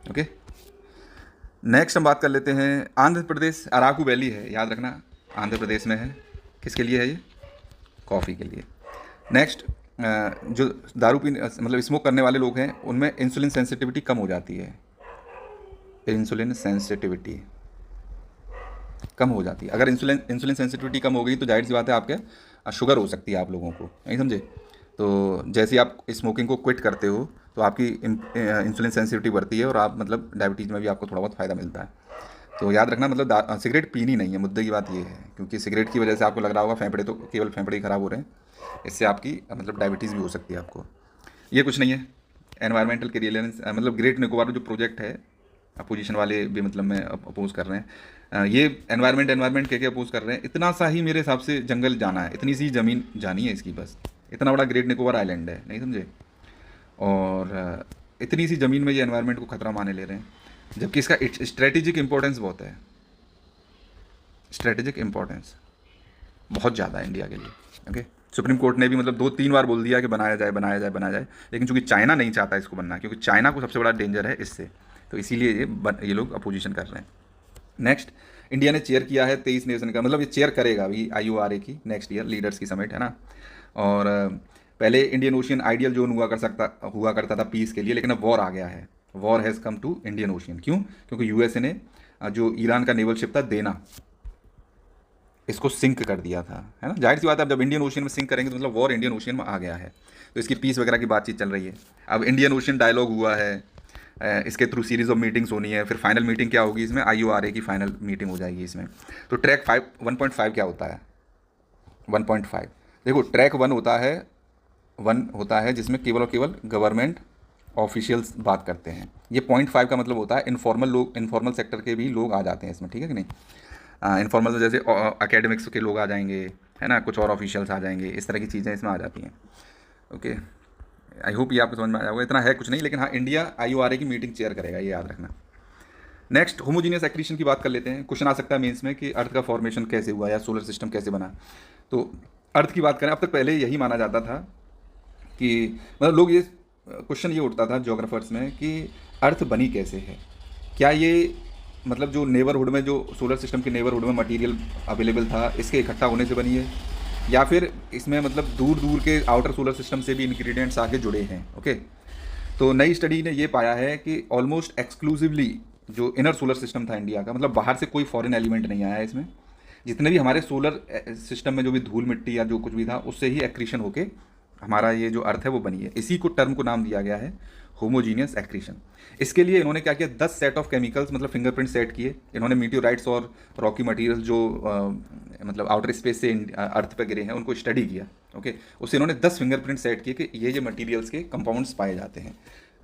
ओके। नेक्स्ट हम बात कर लेते हैं आंध्र प्रदेश। अराकू वैली है, याद रखना, आंध्र प्रदेश में है। किसके लिए है ये? कॉफ़ी के लिए। नेक्स्ट, जो दारू पीने मतलब स्मोक करने वाले लोग हैं उनमें इंसुलिन सेंसिटिविटी कम हो जाती है। इंसुलिन सेंसिटिविटी कम हो जाती है। अगर इंसुलिन सेंसिटिविटी कम हो गई तो जाहिर सी बात है आपके शुगर हो सकती है आप लोगों को, नहीं समझे? तो जैसे ही आप स्मोकिंग को क्विट करते हो तो आपकी इंसुलिन सेंसिटिविटी बढ़ती है और आप मतलब डायबिटीज़ में भी आपको थोड़ा बहुत फ़ायदा मिलता है। तो याद रखना, मतलब सिगरेट पीनी नहीं है, मुद्दे की बात ये है। क्योंकि सिगरेट की वजह से आपको लग रहा होगा फेफड़े, तो केवल फेफड़े ही ख़राब हो रहे हैं, इससे आपकी मतलब डायबिटीज़ भी हो सकती है आपको। ये कुछ नहीं है। एनवायरमेंटल क्लियरेंस मतलब ग्रेट निकोबार जो प्रोजेक्ट है, अपोजिशन वाले भी मतलब में अपोज कर रहे हैं। ये एनवायरमेंट कह के अपोज कर रहे हैं। इतना सा ही मेरे हिसाब से जंगल जाना है, इतनी सी ज़मीन जानी है इसकी बस। इतना बड़ा ग्रेट निकोबार आइलैंड है, नहीं समझे? और इतनी सी ज़मीन में ये एनवायरनमेंट को ख़तरा माने ले रहे हैं, जबकि इसका स्ट्रेटेजिक इंपॉर्टेंस बहुत है। स्ट्रेटेजिक इंपॉर्टेंस बहुत ज़्यादा है इंडिया के लिए, ओके। सुप्रीम कोर्ट ने भी मतलब 2-3 बार बोल दिया कि बनाया जाए बनाया जाए बनाया जाए, लेकिन चूंकि चाइना नहीं चाहता इसको बनना, क्योंकि चाइना को सबसे बड़ा डेंजर है इससे, तो इसीलिए ये लोग अपोजिशन कर रहे हैं। नेक्स्ट, इंडिया ने चेयर किया है 23 नेशन का, मतलब ये चेयर करेगा अभी IORA की नेक्स्ट ईयर लीडर्स की समिट, है ना। और पहले इंडियन ओशियन आइडियल जोन हुआ करता था पीस के लिए, लेकिन अब वॉर आ गया है। War has come to Indian Ocean. क्यों? क्योंकि USA ने जो ईरान का नेवल शिप था देना, इसको सिंक कर दिया था, है ना। जाहिर सी बात है, अब जब इंडियन ओशियन में सिंक करेंगे तो मतलब वॉर इंडियन ओशियन में आ गया है, तो इसकी पीस वगैरह की बातचीत चल रही है। अब इंडियन ओशियन डायलॉग हुआ है, इसके थ्रू सीरीज ऑफ मीटिंग्स होनी है। फिर फाइनल मीटिंग क्या होगी इसमें? IORA की फाइनल मीटिंग हो जाएगी इसमें। तो ट्रैक 1.5 क्या होता है? 1.5 देखो, ट्रैक 1 होता है जिसमें केवल और केवल गवर्नमेंट ऑफिशियल्स बात करते हैं। ये 0.5 का मतलब होता है इनफॉर्मल सेक्टर के भी लोग आ जाते हैं इसमें, ठीक है कि नहीं। इनफॉर्मल जैसे एकेडमिक्स के लोग आ जाएंगे, है ना, कुछ और ऑफिशियल्स आ जाएंगे, इस तरह की चीज़ें इसमें आ जाती हैं, ओके। आई होप ये आपको समझ में आया होगा। इतना है कुछ नहीं, लेकिन हाँ, इंडिया IORA की मीटिंग चेयर करेगा, ये याद रखना। नेक्स्ट, होमोजीनियस एक्रीशन की बात कर लेते हैं। क्वेश्चन आ सकता है मेंस में कि अर्थ का फॉर्मेशन कैसे हुआ या सोलर सिस्टम कैसे बना। तो अर्थ की बात करें, अब तक पहले यही माना जाता था कि मतलब लोग ये क्वेश्चन ये उठता था ज्योग्राफर्स में कि अर्थ बनी कैसे है। क्या ये मतलब जो नेबरहुड में, जो सोलर सिस्टम के नेबरहुड में मटेरियल अवेलेबल था, इसके इकट्ठा होने से बनी है, या फिर इसमें मतलब दूर दूर के आउटर सोलर सिस्टम से भी इंग्रेडिएंट्स आके जुड़े हैं, ओके। तो नई स्टडी ने ये पाया है कि ऑलमोस्ट एक्सक्लूसिवली जो इनर सोलर सिस्टम था इंडिया का, मतलब बाहर से कोई फॉरेन एलिमेंट नहीं आया है इसमें। जितने भी हमारे सोलर सिस्टम में जो भी धूल मिट्टी या जो कुछ भी था, उससे ही एक्रीशन होके हमारा ये जो अर्थ है वो बनी है। इसी को टर्म को नाम दिया गया है होमोजीनियस एक्रीशन। इसके लिए इन्होंने क्या किया, 10 सेट ऑफ केमिकल्स मतलब फिंगरप्रिंट सेट किए। इन्होंने मीटियोराइट्स और रॉकी मटेरियल जो मतलब आउटर स्पेस से अर्थ पे गिरे हैं उनको स्टडी किया, ओके। उससे इन्होंने 10 फिंगरप्रिंट सेट किए कि ये मटेरियल्स के कंपाउंड्स पाए जाते हैं,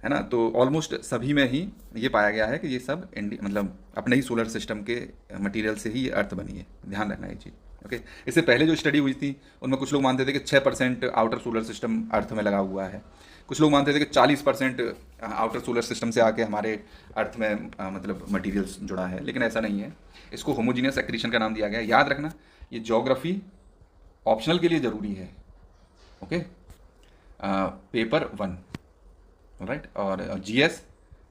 है ना। तो ऑलमोस्ट सभी में ही ये पाया गया है कि ये सब मतलब अपने ही सोलर सिस्टम के मटेरियल से ही ये अर्थ बनी है। ध्यान रखना ये चीज़, ओके। इससे पहले जो स्टडी हुई थी उनमें कुछ लोग मानते थे कि 6% आउटर सोलर सिस्टम अर्थ में लगा हुआ है। कुछ लोग मानते थे कि 40% आउटर सोलर सिस्टम से आके हमारे अर्थ में मतलब मटेरियल्स जुड़ा है, लेकिन ऐसा नहीं है। इसको होमोजीनियस एक्रीशन का नाम दिया गया है। याद रखना, ये ज्योग्राफी ऑप्शनल के लिए ज़रूरी है, ओके। पेपर 1, राइट, और GS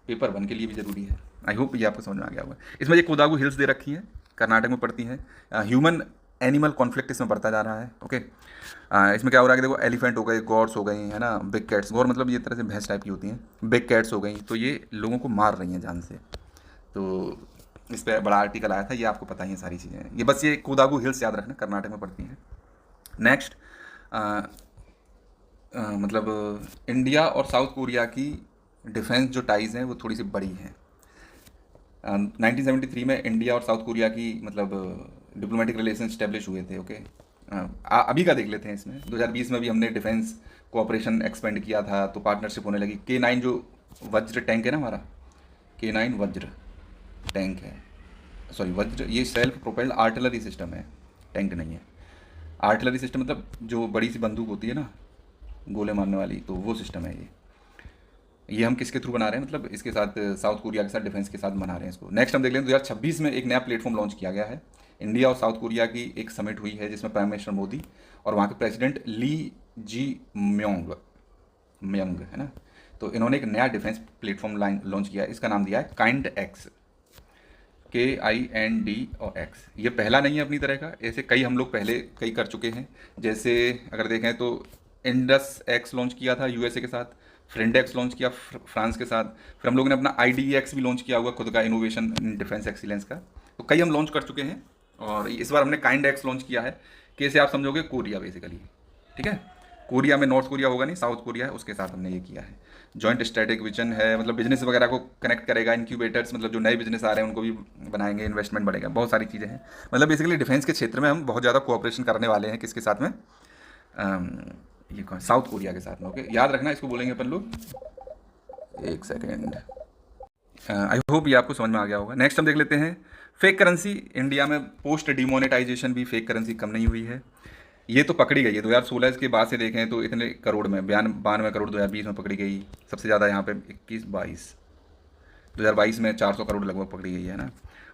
पेपर 1 के लिए भी ज़रूरी है। आई होप ये आपको समझ में आ गया होगा। इसमें ये कोडागु हिल्स दे रखी हैं, कर्नाटक में पड़ती हैं। ह्यूमन एनिमल कॉन्फ्लिक्ट इसमें बढ़ता जा रहा है, ओके। इसमें क्या हो रहा है कि देखो, एलिफेंट हो गए, गॉर्स हो गई, है ना, बिग कैट्स। गौर मतलब ये तरह से भैंस टाइप की होती हैं। बिग कैट्स हो गई, तो ये लोगों को मार रही हैं जान से। तो इस पर बड़ा आर्टिकल आया था, ये आपको पता ही है सारी चीज़ें। ये बस ये कोडागु हिल्स याद रखना, कर्नाटक में पड़ती हैं। नेक्स्ट, मतलब इंडिया और साउथ कोरिया की डिफेंस जो टाइज़ हैं वो थोड़ी सी बड़ी हैं। 1973 में इंडिया और साउथ कोरिया की मतलब डिप्लोमेटिक रिलेशन स्टैब्लिश हुए थे। ओके, अभी का देख लेते हैं। इसमें 2020 में भी हमने डिफेंस कोऑपरेशन एक्सपेंड किया था, तो पार्टनरशिप होने लगी। K9 जो वज्र टैंक है ना हमारा, K9 वज्र टैंक है, सॉरी वज्र, ये सेल्फ प्रोपेल्ड आर्टिलरी सिस्टम है, टैंक नहीं है। आर्टिलरी सिस्टम मतलब जो बड़ी सी बंदूक होती है ना गोले मारने वाली, तो वो सिस्टम है ये हम किसके थ्रू बना रहे हैं, मतलब इसके साथ साउथ कोरिया के साथ डिफेंस के साथ बना रहे हैं इसको। नेक्स्ट हम देख लें 2026 में एक नया प्लेटफॉर्म लॉन्च किया गया है। इंडिया और साउथ कोरिया की एक समिट हुई है जिसमें प्राइम मिनिस्टर मोदी और वहाँ के प्रेसिडेंट ली जी म्योंग म्योंग है ना, तो इन्होंने एक नया डिफेंस प्लेटफॉर्म लॉन्च किया है। इसका नाम दिया है काइंड एक्स, KIND और एक्स। ये पहला नहीं है अपनी तरह का, ऐसे कई हम लोग पहले कई कर चुके हैं। जैसे अगर देखें तो इंडस एक्स लॉन्च किया था USA के साथ, फ्रेंड एक्स लॉन्च किया फ्रांस के साथ, फिर हम लोगों ने अपना IDEX भी लॉन्च किया हुआ खुद का, इनोवेशन इन डिफेंस एक्सीलेंस का। तो कई हम लॉन्च कर चुके हैं और इस बार हमने काइंड एक्स लॉन्च किया है। कैसे आप समझोगे, कोरिया बेसिकली, ठीक है। कोरिया में नॉर्थ कोरिया होगा नहीं, साउथ कोरिया है, उसके साथ हमने ये किया है। जॉइंट स्ट्रेटेजिक विजन है, मतलब बिजनेस वगैरह को कनेक्ट करेगा, इंक्यूबेटर्स मतलब जो नए बिजनेस आ रहे हैं उनको भी बनाएंगे, इन्वेस्टमेंट बढ़ेगा, बहुत सारी चीज़ें हैं। मतलब बेसिकली डिफेंस के क्षेत्र में हम बहुत ज़्यादा कोऑपरेशन करने वाले हैं। किसके साथ में, ये कौन, साउथ कोरिया के साथ में। ओके, याद रखना इसको बोलेंगे अपन लोग, एक सेकेंड। आई होप ये आपको समझ में आ गया होगा। नेक्स्ट हम देख लेते हैं फेक करेंसी। इंडिया में पोस्ट डिमोनेटाइजेशन भी फेक करेंसी कम नहीं हुई है, ये तो पकड़ी गई है। 2016 के बाद से देखें तो इतने करोड़ में 92 करोड़ 2020 में पकड़ी गई, सबसे ज़्यादा यहाँ पे 2022 में 400 करोड़ लगभग पकड़ी गई है ना।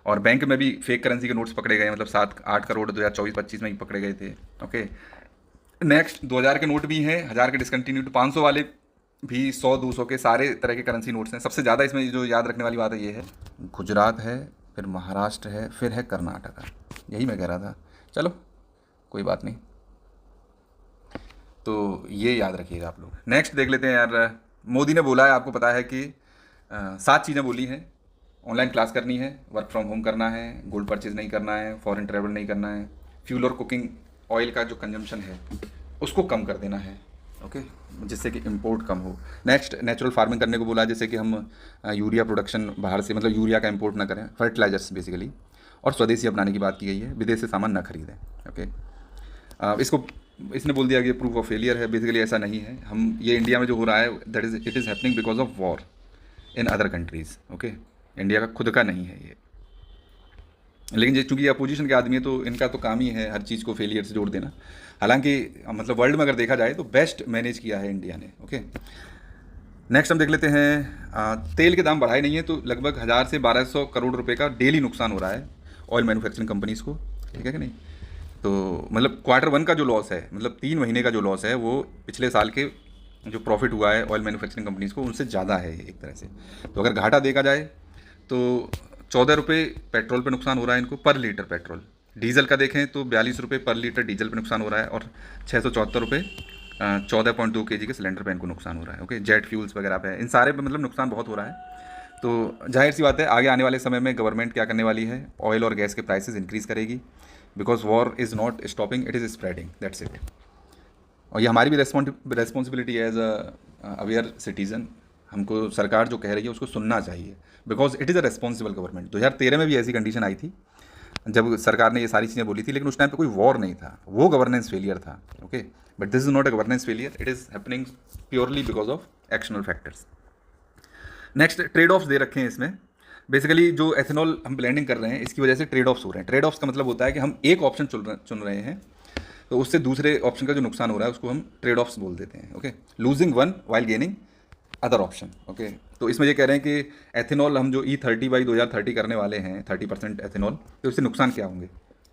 और बैंक में भी फेक करेंसी के नोट्स पकड़े गए, मतलब 7-8 करोड़ 2024-25 में ही पकड़े गए थे। ओके, नेक्स्ट 2000 के नोट भी हैं, 1000 के डिसकंटिन्यूड, 500 वाले भी, 100-200 के सारे तरह के करेंसी नोट्स हैं। सबसे ज़्यादा इसमें जो याद रखने वाली बात है ये है, गुजरात है, फिर महाराष्ट्र है, फिर है कर्नाटका। यही मैं कह रहा था, चलो कोई बात नहीं, तो ये याद रखिएगा आप लोग। नेक्स्ट देख लेते हैं यार। मोदी ने बोला है, आपको पता है कि 7 चीज़ें बोली हैं। ऑनलाइन क्लास करनी है, वर्क फ्रॉम होम करना है, गोल्ड परचेज नहीं करना है, फॉरेन ट्रैवल नहीं करना है, फ्यूल और कुकिंग ऑयल का जो कंजम्पशन है उसको कम कर देना है। ओके, जिससे कि इंपोर्ट कम हो। नेक्स्ट नेचुरल फार्मिंग करने को बोला, जैसे कि हम यूरिया प्रोडक्शन बाहर से, मतलब यूरिया का इंपोर्ट ना करें, फर्टिलाइजर्स बेसिकली, और स्वदेशी अपनाने की बात की गई है, विदेश से सामान ना खरीदें। ओके, इसको इसने बोल दिया कि प्रूफ ऑफ फेलियर है, बेसिकली ऐसा नहीं है। हम ये इंडिया में जो हो रहा है that is it is happening because of war in other countries. Okay, India का खुद का नहीं है ये, लेकिन चूँकि ये अपोजिशन के आदमी है तो इनका तो काम ही है हर चीज़ को फेलियर से जोड़ देना। हालांकि मतलब वर्ल्ड में अगर देखा जाए तो बेस्ट मैनेज किया है इंडिया ने। ओके, नेक्स्ट हम देख लेते हैं। तेल के दाम बढ़ाए नहीं है तो लगभग 1000 से 1200 करोड़ रुपए का डेली नुकसान हो रहा है ऑयल मैन्युफैक्चरिंग कंपनीज़ को, ठीक है कि नहीं। तो मतलब Q1 का जो लॉस है, मतलब 3 महीने का जो लॉस है, वो पिछले साल के जो प्रॉफिट हुआ है ऑयल मैन्युफैक्चरिंग कंपनीज़ को उनसे ज़्यादा है एक तरह से। तो अगर घाटा देखा जाए तो 14 रुपये पेट्रोल पे नुकसान हो रहा है इनको पर लीटर पेट्रोल। डीजल का देखें तो 42 रुपये पर लीटर डीजल पे नुकसान हो रहा है, और 674 रुपये 14.2 kg के सिलेंडर पे इनको नुकसान हो रहा है। ओके, जेट फ्यूल्स वगैरह पे, इन सारे पे मतलब नुकसान बहुत हो रहा है। तो जाहिर सी बात है आगे आने वाले समय में गवर्नमेंट क्या करने वाली है, ऑयल और गैस के प्राइसेस इंक्रीज़ करेगी, because war is not stopping, it is spreading, that's it. और ये हमारी भी रेस्पॉन्सिबिलिटी है एज अवेयर सिटीज़न। हमको सरकार जो कह रही है उसको सुनना चाहिए, because it is a responsible government. 2013 में भी ऐसी कंडीशन आई थी जब सरकार ने ये सारी चीज़ें बोली थी, लेकिन उस टाइम पे कोई वॉर नहीं था, वो गवर्नेंस फेलियर था। Okay, but this is not a governance failure, it is happening purely because of actional factors. Next trade offs दे रखे हैं इसमें। बेसिकली जो एथेनॉल हम ब्लेंडिंग कर रहे हैं इसकी वजह से ट्रेड ऑफ्स हो रहे हैं। ट्रेड ऑफ्स का मतलब होता है कि हम एक ऑप्शन चुन रहे हैं तो उससे दूसरे ऑप्शन का जो नुकसान हो रहा है उसको हम ट्रेड ऑफ्स बोल देते हैं। Okay, losing one while gaining other option. Okay, तो इसमें ये कह रहे हैं कि एथेनॉल हम जो E30 बाई 2030 करने वाले हैं 30% एथेनॉल, तो इससे नुकसान क्या होंगे,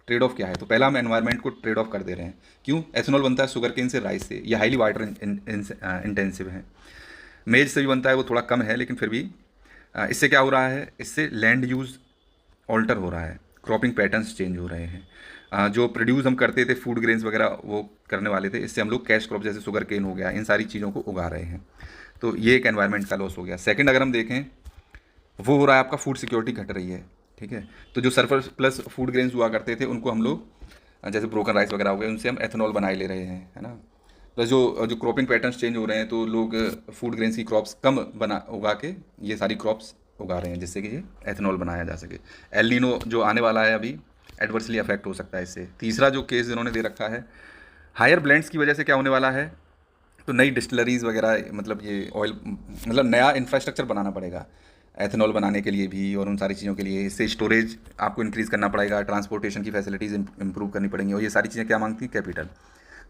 ट्रेड ऑफ क्या है। तो पहला हम एनवायरनमेंट को ट्रेड ऑफ कर दे रहे हैं। क्यों, एथेनॉल बनता है शुगर केन से, राइस से, ये हाईली वाटर इंटेंसिव है। मेज से भी बनता है, वो थोड़ा कम है, लेकिन फिर भी इससे क्या हो रहा है, इससे लैंड यूज़ ऑल्टर हो रहा है, क्रॉपिंग पैटर्न्स चेंज हो रहे हैं। जो प्रोड्यूस हम करते थे फूड ग्रेन्स वगैरह वो करने वाले थे, इससे हम लोग कैश क्रॉप जैसे शुगर केन हो गया, इन सारी चीज़ों को उगा रहे हैं। तो ये एक एनवायरनमेंट का लॉस हो गया। सेकंड अगर हम देखें वो हो रहा है आपका फूड सिक्योरिटी घट रही है, ठीक है। तो जो सरफेस प्लस फूड ग्रेन्स हुआ करते थे उनको हम लोग जैसे ब्रोकन राइस वगैरह हो गए उनसे हम एथेनॉल बनाए ले रहे हैं, है ना। प्लस जो जो क्रॉपिंग पैटर्न्स चेंज हो रहे हैं, तो लोग फूड ग्रेन्स की क्रॉप्स कम बना उगा के ये सारी क्रॉप्स उगा रहे हैं, जिससे कि ये एथेनॉल बनाया जा सके। एल नीनो जो आने वाला है अभी, एडवर्सली अफेक्ट हो सकता है इससे। तीसरा जो केस इन्होंने दे रखा है, हायर ब्लेंड्स की वजह से क्या होने वाला है, तो नई डिस्टिलरीज वगैरह, मतलब ये ऑयल, मतलब नया इंफ्रास्ट्रक्चर बनाना पड़ेगा एथेनॉल बनाने के लिए भी, और उन सारी चीज़ों के लिए। इससे स्टोरेज आपको इंक्रीज़ करना पड़ेगा, ट्रांसपोर्टेशन की फैसिलिटीज़ इंप्रूव करनी पड़ेंगी, और ये सारी चीज़ें क्या मांगती हैं, कैपिटल।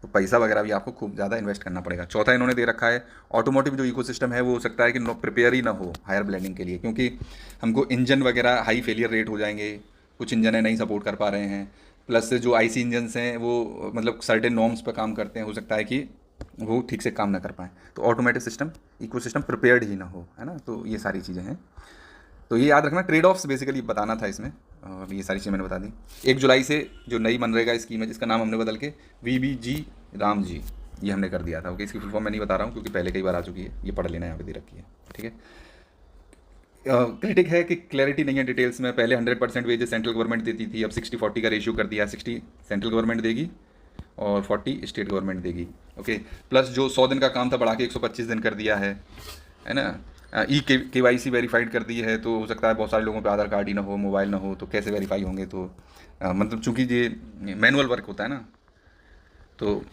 तो पैसा वगैरह भी आपको खूब ज़्यादा इन्वेस्ट करना पड़ेगा। चौथा इन्होंने दे रखा है, ऑटोमोटिव जो इकोसिस्टम है वो हो सकता है कि प्रिपेयर ही ना हो हायर ब्लेंडिंग के लिए, क्योंकि हमको इंजन वगैरह हाई फेलियर रेट हो जाएंगे, कुछ इंजन है नहीं सपोर्ट कर पा रहे हैं, प्लस जो आईसी इंजन्स हैं वो मतलब सर्टेन नॉर्म्स पर काम करते हैं, हो सकता है कि वो ठीक से काम ना कर पाएँ। तो ऑटोमेटिक सिस्टम इकोसिस्टम प्रिपेयर्ड ही ना हो, है ना। तो ये सारी चीज़ें हैं, तो ये याद रखना। ट्रेड ऑफ्स बेसिकली बताना था इसमें, और ये सारी चीज़ें मैंने बता दी। 1 जुलाई से जो नई मनरेगा स्कीम है, जिसका नाम हमने बदल के VBG राम जी ये हमने कर दिया था। ओके, इसकी फुल फॉर्म मैं नहीं बता रहा हूँ क्योंकि पहले कई बार आ चुकी है, ये पढ़ लेना यहाँ पे दे रखी है, ठीक है। क्रिटिक है कि क्लैरिटी नहीं है डिटेल्स में। पहले 100% वेजेस सेंट्रल गवर्नमेंट देती थी, अब 60-40 का रेशियो कर दिया, 60 सेंट्रल गवर्नमेंट देगी और 40 स्टेट गवर्नमेंट देगी। ओके, प्लस जो 100 दिन का काम था बढ़ा के 125 दिन कर दिया है ना। KYC वेरीफाइड कर दी है, तो हो सकता है बहुत सारे लोगों पे आधार कार्ड ही ना हो, मोबाइल ना हो, तो कैसे वेरीफाई होंगे। तो मतलब चूंकि ये मैनुअल वर्क होता है ना, तो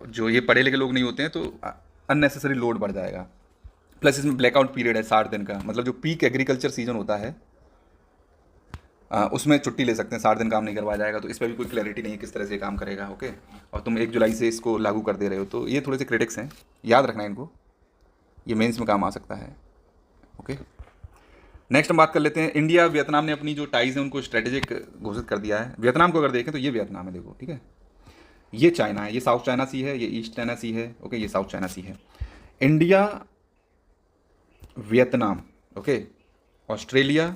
जो ये पढ़े लिखे लोग नहीं होते हैं तो अननेसेसरी लोड बढ़ जाएगा। प्लस इसमें ब्लैकआउट पीरियड है 60 दिन का, मतलब जो पीक एग्रीकल्चर सीजन होता है उसमें छुट्टी ले सकते हैं, 60 दिन काम नहीं करवाया जाएगा। तो इस पर भी कोई क्लैरिटी नहीं है किस तरह से काम करेगा। ओके, और तुम 1 जुलाई से इसको लागू कर दे रहे हो, तो ये थोड़े से क्रिटिक्स हैं, याद रखना इनको, ये मेंस में काम आ सकता है। ओके, नेक्स्ट हम बात कर लेते हैं। इंडिया वियतनाम ने अपनी जो टाइज हैं उनको स्ट्रेटेजिक घोषित कर दिया है। वियतनाम को अगर देखें तो ये वियतनाम है, देखो, ठीक है, ये चाइना है, ये साउथ चाइना सी है, ये ईस्ट चाइना सी है। ओके, ये साउथ चाइना सी है। India, Vietnam, okay, Australia,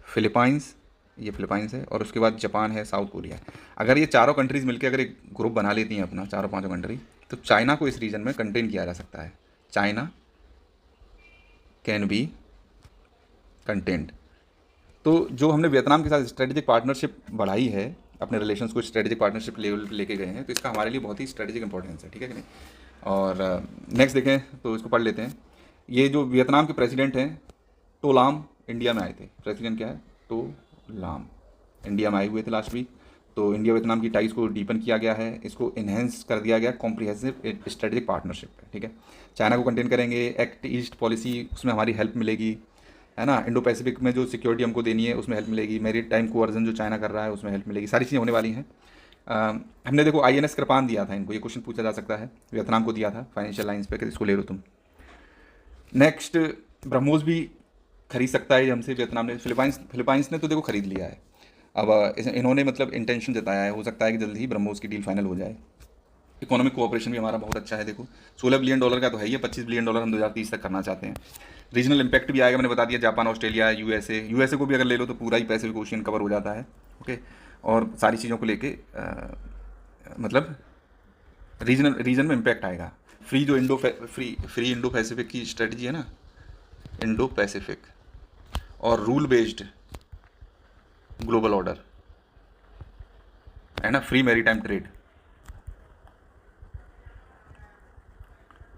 Philippines, ये फिलीपाइंस है, और उसके बाद जापान है, साउथ कोरिया है। अगर ये चारों कंट्रीज़ मिलकर अगर एक ग्रुप बना लेती हैं अपना, चारों पांचों कंट्री, तो चाइना को इस रीजन में कंटेन किया जा सकता है। China can be content. तो जो हमने वियतनाम के साथ स्ट्रेटेजिक पार्टनरशिप बढ़ाई है, अपने रिलेशंस को स्ट्रेटेजिक पार्टनरशिप लेवल पे लेके गए हैं, तो इसका हमारे लिए बहुत ही स्ट्रेटेजिक इंपॉर्टेंस है, ठीक है कि नहीं। और नेक्स्ट देखें तो इसको पढ़ लेते हैं। ये जो वियतनाम के प्रेसिडेंट हैं, टो लाम, इंडिया में आए थे। प्रेसिडेंट क्या है, टो लाम, इंडिया में आए हुए थे लास्ट वीक। तो इंडिया वियतनाम की टाइज को डीपन किया गया है, इसको इन्हेंस कर दिया गया, कॉम्प्रिहेंसिव स्ट्रेटेजिक पार्टनरशिप है, ठीक है। चाइना को कंटेन करेंगे, एक्ट ईस्ट पॉलिसी, उसमें हमारी हेल्प मिलेगी, है ना। इंडो पैसिफिक में जो सिक्योरिटी हमको देनी है उसमें हेल्प मिलेगी, मेरी टाइम कोवर्जन जो चाइना कर रहा है उसमें हेल्प मिलेगी, सारी चीज़ें होने वाली हैं। हमने देखो INS कृपान दिया था इनको, ये क्वेश्चन पूछा जा सकता है, वियतनाम को दिया था फाइनेंशियल लाइन्स पे कि इसको ले लो तुम। नेक्स्ट, ब्रह्मोस भी खरीद सकता है हमसे वियतनाम ने। फिलीपाइंस ने तो देखो खरीद लिया है। अब इन्होंने मतलब इंटेंशन जताया है, हो सकता है कि जल्दी ही ब्रह्मोस की डील फाइनल हो जाए। इकोनॉमिक कोऑपरेशन भी हमारा बहुत अच्छा है, देखो $16 बिलियन का तो है ही, $25 बिलियन हम 2030 तक करना चाहते हैं। रीजनल इम्पैक्ट भी आएगा, मैंने बता दिया, जापान, ऑस्ट्रेलिया, यूएसए को भी अगर ले लो तो पूरा ही पैसिफिक ओशियन कवर हो जाता है। ओके, और सारी चीज़ों को लेके मतलब रीजन में इम्पैक्ट आएगा। फ्री इंडो पैसिफिक की स्ट्रेटजी है ना, इंडो पैसिफिक, और रूल बेस्ड ग्लोबल ऑर्डर है ना, फ्री मैरीटाइम ट्रेड,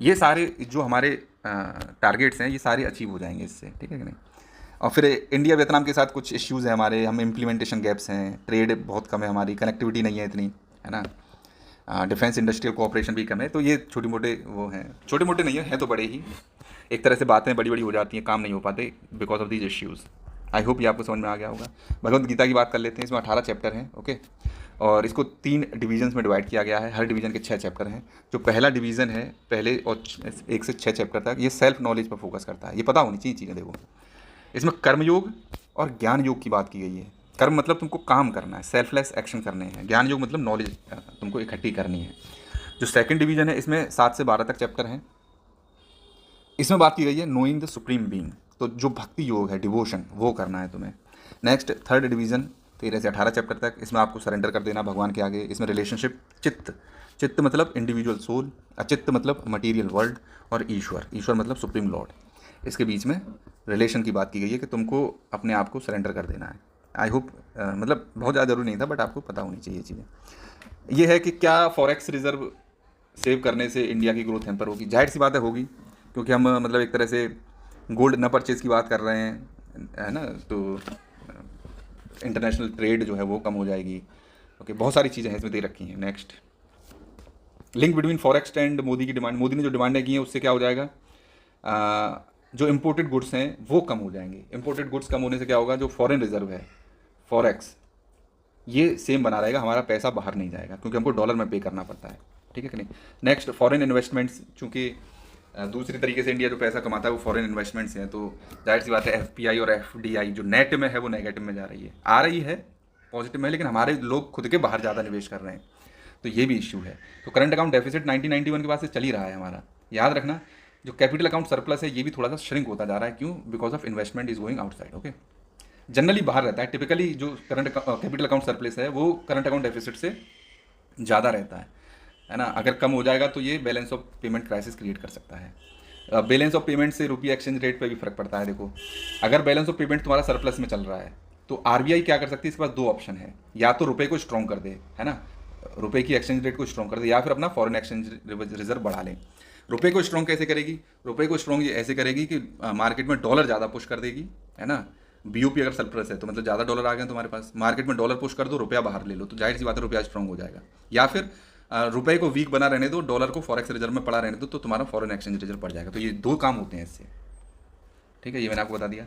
ये सारे जो हमारे टारगेट्स हैं ये सारे अचीव हो जाएंगे इससे, ठीक है कि नहीं। और फिर इंडिया वियतनाम के साथ कुछ इश्यूज़ हैं हमारे, हम इम्प्लीमेंटेशन गैप्स हैं, ट्रेड बहुत कम है हमारी, कनेक्टिविटी नहीं है इतनी, है ना। डिफेंस इंडस्ट्रियल कोऑपरेशन भी कम है। तो ये छोटे मोटे वो हैं, छोटे मोटे नहीं है तो बड़े ही, एक तरह से बातें बड़ी बड़ी हो जाती हैं, काम नहीं हो पाते because of these issues. I hope ये आपको समझ में आ गया होगा। भगवद गीता की बात कर लेते हैं, इसमें 18 चैप्टर हैं, ओके, और इसको 3 डिवीजन्स में डिवाइड किया गया है, हर डिवीज़न के 6 चैप्टर हैं। जो पहला डिवीज़न है, पहले और 1 से 6 चैप्टर तक, ये सेल्फ नॉलेज पर फोकस करता है, ये पता होनी चाहिए चीज़ें। देखो इसमें कर्मयोग और ज्ञान योग की बात की गई है। कर्म मतलब तुमको काम करना है, सेल्फलेस एक्शन करने हैं। ज्ञान योग मतलब नॉलेज तुमको इकट्ठी करनी है। जो सेकंड डिवीज़न है इसमें 7 से 12 तक चैप्टर हैं, इसमें बात की गई है नोइंग द सुप्रीम बीइंग, तो जो भक्ति योग है, डिवोशन, वो करना है तुम्हें। नेक्स्ट थर्ड डिवीज़न 13 से 18 चैप्टर तक, इसमें आपको सरेंडर कर देना भगवान के आगे। इसमें रिलेशनशिप, चित्त मतलब इंडिविजुअल सोल, अचित्त मतलब मटीरियल वर्ल्ड, और ईश्वर मतलब सुप्रीम लॉर्ड, इसके बीच में रिलेशन की बात की गई है कि तुमको अपने आप को सरेंडर कर देना है। आई होप मतलब बहुत ज़्यादा जरूरी नहीं था, बट आपको पता होनी चाहिए चीज़ें। ये है कि क्या फॉरेक्स रिजर्व सेव करने से इंडिया की ग्रोथ हैम्पर होगी। जाहिर सी बात है होगी, क्योंकि हम मतलब एक तरह से गोल्ड न परचेज की बात कर रहे हैं, है ना, तो इंटरनेशनल ट्रेड जो है वो कम हो जाएगी। ओके, बहुत सारी चीज़ें हैं इसमें दे रखी हैं। Next, link between forex and Modi की डिमांड। मोदी ने जो डिमांडें की हैं उससे क्या हो जाएगा, जो इम्पोर्टेड गुड्स हैं वो कम हो जाएंगे। इम्पोर्टेड गुड्स कम होने से क्या होगा, जो फॉरेन रिजर्व है फॉरेक्स, ये सेम बना रहेगा, हमारा पैसा बाहर नहीं जाएगा, क्योंकि हमको डॉलर में पे करना पड़ता है। ठीक है कि नहीं। नेक्स्ट, फॉरेन इन्वेस्टमेंट्स, चूँकि दूसरी तरीके से इंडिया जो पैसा कमाता है वो फॉरेन इन्वेस्टमेंट्स हैं, तो जाहिर सी बात है एफपीआई और एफडीआई जो नेट में है वो नेगेटिव में जा रही है, आ रही है पॉजिटिव में, लेकिन हमारे लोग खुद के बाहर ज़्यादा निवेश कर रहे हैं, तो ये भी इश्यू है। तो करंट अकाउंट डेफिसिट 1991 के बाद से चल ही रहा है हमारा। याद रखना, जो कैपिटल अकाउंट सरप्लस है ये भी थोड़ा सा श्रिंक होता जा रहा है। क्यों? Because of investment is going outside. Okay, generally बाहर रहता है। टिपिकली जो करंट कैपिटल अकाउंट सरप्लस है वो करंट अकाउंट डेफिसिट से ज़्यादा रहता है ना। अगर कम हो जाएगा तो ये balance of payment crisis create कर सकता है। बैलेंस ऑफ पेमेंट से रुपये एक्सचेंज रेट पे भी फर्क पड़ता है। देखो, अगर बैलेंस ऑफ पेमेंट तुम्हारा सरप्लस में चल रहा है तो आरबीआई क्या कर सकती है, इसके पास दो ऑप्शन है, या तो रुपये को स्ट्रॉन्ग कर दे, है ना, रुपये की एक्सचेंज रेट को स्ट्रॉन्ग कर दे, या फिर अपना फॉरेन एक्सचेंज रिजर्व बढ़ा लें। रुपये को स्ट्रॉन्ग कैसे करेगी? रुपये को स्ट्रॉन्ग ये ऐसे करेगी कि मार्केट में डॉलर ज़्यादा पुश कर देगी, है ना। बीओपी अगर सरप्लस है तो मतलब ज़्यादा डॉलर आ गए तुम्हारे पास, मार्केट में डॉलर पुश कर दो, रुपया बाहर ले लो, तो जाहिर सी बात है रुपया स्ट्रॉन्ग हो जाएगा। या फिर रुपये को वीक बना रहने दो, डॉलर को फॉरेक्स रिजर्व में पड़ा रहने दो, तो तुम्हारा फॉरेन एक्सचेंज रिजर्व बढ़ जाएगा। तो ये दो काम होते हैं इससे। ठीक है, ये मैंने आपको बता दिया।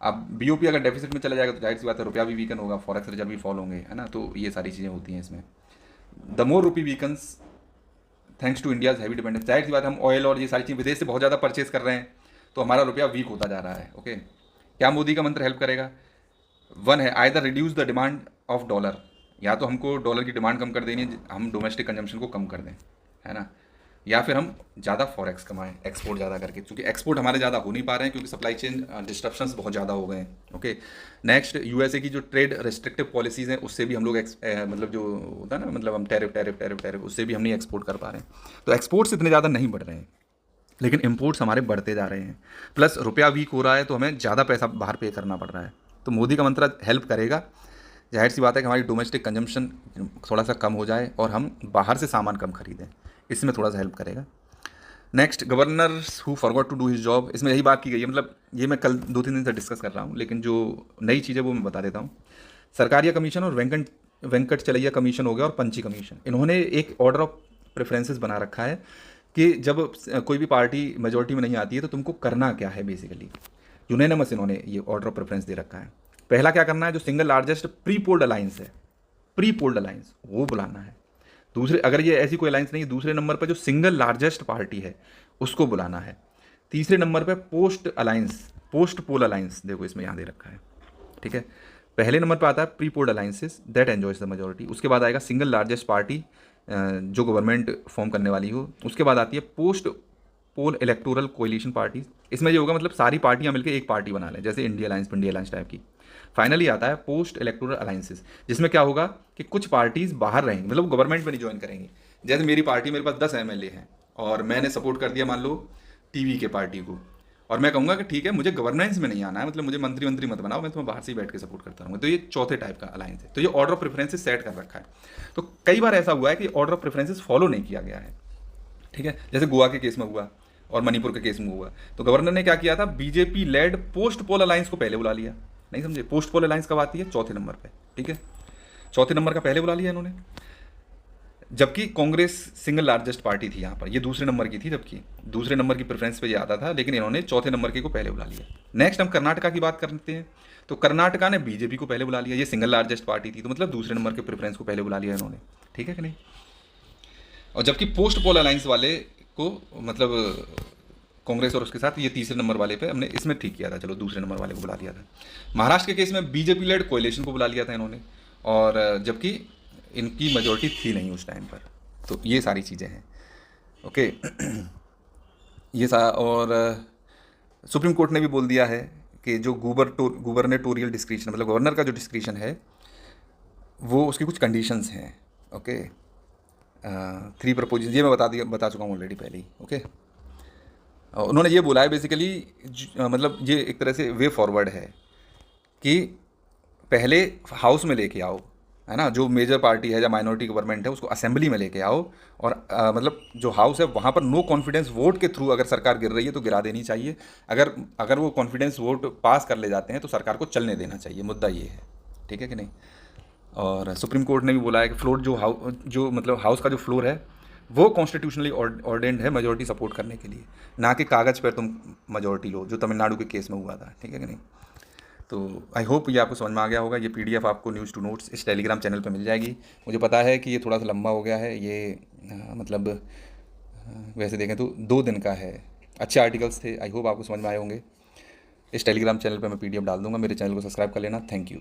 अब बीओपी अगर डेफिसिट में चला जाएगा तो जाहिर सी बात है रुपया भी वीकन होगा, फॉरेक्स रिजर्व भी फॉल होंगे, है ना। तो ये सारी चीज़ें होती हैं इसमें। The more rupee weakens thanks to India's heavy dependence. जाहिर सी बात है हम ऑयल और ये सारी चीज़ विदेश से बहुत ज़्यादा परचेज कर रहे हैं, तो हमारा रुपया वीक होता जा रहा है। ओके, क्या मोदी का मंत्र हेल्प करेगा? वन है, either reduce the demand of dollar, या तो हमको डॉलर की डिमांड कम कर देनी है, हम डोमेस्टिक कंजम्पशन को कम कर दें, है ना, या फिर हम ज़्यादा फॉरेक्स कमाएं एक्सपोर्ट ज़्यादा करके, क्योंकि एक्सपोर्ट हमारे ज़्यादा हो नहीं पा रहे हैं क्योंकि सप्लाई चेन डिस्ट्रप्शंस बहुत ज़्यादा हो गए हैं। ओके, नेक्स्ट, यूएसए की जो ट्रेड रिस्ट्रिक्टिव पॉलिसीज़ हैं उससे भी हम लोग मतलब जो होता है ना, मतलब हम टैरिफ उससे भी हम नहीं एक्सपोर्ट कर पा रहे हैं। तो एक्सपोर्ट्स इतने ज़्यादा नहीं बढ़ रहे हैं, लेकिन इम्पोर्ट्स हमारे बढ़ते जा रहे हैं। प्लस रुपया वीक हो रहा है तो हमें ज़्यादा पैसा बाहर पे करना पड़ रहा है। तो मोदी का मंत्र हेल्प करेगा। जाहिर सी बात है कि हमारी डोमेस्टिक कंजम्पशन थोड़ा सा कम हो जाए और हम बाहर से सामान कम खरीदें, इसमें थोड़ा सा हेल्प करेगा। Next, governors who forgot to do his job, इसमें यही बात की गई है। मतलब ये मैं कल 2-3 दिन से डिस्कस कर रहा हूँ, लेकिन जो नई चीज़ है वो मैं बता देता हूँ। सरकारिया कमीशन और वेंकट चलैया कमीशन हो गया और पंची कमीशन, इन्होंने एक ऑर्डर ऑफ प्रेफरेंसेस बना रखा है कि जब कोई भी पार्टी मेजोरिटी में नहीं आती है तो तुमको करना क्या है। बेसिकली यूनानिमस इन्होंने ये ऑर्डर ऑफ प्रेफरेंस दे रखा है। पहला क्या करना है, जो single largest pre polled alliance है, प्री पोल्ड अलायंस वो बुलाना है। दूसरे, अगर ये ऐसी कोई अलायंस नहीं है, दूसरे नंबर पर जो सिंगल लार्जेस्ट पार्टी है उसको बुलाना है। तीसरे नंबर पर post alliance, post poll alliance, देखो इसमें यहाँ दे रखा है। ठीक है, पहले नंबर पर आता है pre polled alliances that enjoys the majority, उसके बाद आएगा सिंगल लार्जेस्ट पार्टी जो गवर्नमेंट फॉर्म करने वाली हो, उसके बाद आती है post poll electoral coalition parties. इसमें ये होगा मतलब सारी पार्टियां मिलकर एक पार्टी बना लें, जैसे इंडिया अलायंस, पिंडी अलायंस टाइप की। फाइनली आता है पोस्ट इलेक्टोरल अलायंसेस, जिसमें क्या होगा कि कुछ पार्टीज बाहर रहेंगी, मतलब गवर्नमेंट में नहीं ज्वाइन करेंगी। जैसे मेरी पार्टी, मेरे पास 10 एमएलए हैं और मैंने सपोर्ट कर दिया मान लो टीवी के पार्टी को, और मैं कहूँगा कि ठीक है मुझे गवर्नेंस में नहीं आना है, मतलब मुझे मंत्री मत बनाओ, मैं तुम्हें बाहर से ही बैठ के सपोर्ट करता रहूँगा। तो ये चौथे टाइप का अलायंस है। तो ये ऑर्डर ऑफ प्रेफरेंसेस सेट कर रखा है। तो कई बार ऐसा हुआ है कि ऑर्डर ऑफ प्रेफरेंसेस फॉलो नहीं किया गया है। ठीक है, जैसे गोवा के केस में हुआ और मणिपुर के केस में हुआ, तो गवर्नर ने क्या किया था, BJP lead post poll alliance को पहले बुला लिया। नहीं समझे, पोस्ट पोल अलायंस कब आती है? चौथे नंबर पे। ठीक है, चौथे नंबर का पहले बुला लिया इन्होंने, जबकि कांग्रेस सिंगल लार्जेस्ट पार्टी थी यहाँ पर, ये दूसरे नंबर की थी, जबकि दूसरे नंबर की प्रेफरेंस पे ये आता था, लेकिन इन्होंने चौथे नंबर के को पहले बुला लिया। नेक्स्ट हम कर्नाटका की बात करते हैं, तो कर्नाटका ने बीजेपी को पहले बुला लिया, ये सिंगल लार्जेस्ट पार्टी थी, तो मतलब दूसरे नंबर के प्रेफरेंस को पहले बुला लिया इन्होंने। ठीक है कि नहीं? और जबकि पोस्ट पोल अलायंस वाले को मतलब कांग्रेस और उसके साथ ये तीसरे नंबर वाले पे हमने इसमें ठीक किया था, चलो दूसरे नंबर वाले को बुला दिया था। महाराष्ट्र के केस में बीजेपी लेड कोएलिशन को बुला लिया था इन्होंने, और जबकि इनकी मेजोरिटी थी नहीं उस टाइम पर। तो ये सारी चीज़ें हैं। ओके और सुप्रीम कोर्ट ने भी बोल दिया है कि जो गुबर्नेटोरियल डिस्क्रिशन, मतलब गवर्नर का जो डिस्क्रिशन है वो उसकी कुछ कंडीशंस हैं। ओके, 3 प्रपोजल ये मैं बता चुका हूँ ऑलरेडी पहले ही। ओके, उन्होंने ये बोला है बेसिकली, मतलब ये एक तरह से वे फॉरवर्ड है कि पहले हाउस में लेके आओ, है ना, जो मेजर पार्टी है या माइनॉरिटी गवर्नमेंट है उसको असेंबली में लेके आओ, और मतलब जो हाउस है वहाँ पर नो कॉन्फिडेंस वोट के थ्रू अगर सरकार गिर रही है तो गिरा देनी चाहिए। अगर अगर वो कॉन्फिडेंस वोट पास कर ले जाते हैं तो सरकार को चलने देना चाहिए, मुद्दा ये है। ठीक है कि नहीं। और सुप्रीम कोर्ट ने भी बोला है कि फ्लोर जो मतलब हाउस का जो फ्लोर है वो कॉन्स्टिट्यूशनली ऑर्डेंड है मेजोरिटी सपोर्ट करने के लिए, ना कि कागज़ पर तुम मेजोरिटी लो, जो तमिलनाडु के केस में हुआ था। ठीक है कि नहीं। तो आई होप ये आपको समझ में आ गया होगा। ये पीडीएफ आपको न्यूज़ टू नोट्स इस टेलीग्राम चैनल पे मिल जाएगी। मुझे पता है कि ये थोड़ा सा लंबा हो गया है ये, मतलब वैसे देखें तो 2 दिन का है। अच्छे आर्टिकल्स थे, आई होप आपको समझ में आए होंगे। इस टेलीग्राम चैनल पे मैं पीडीएफ डाल दूंगा, मेरे चैनल को सब्सक्राइब कर लेना। Thank you.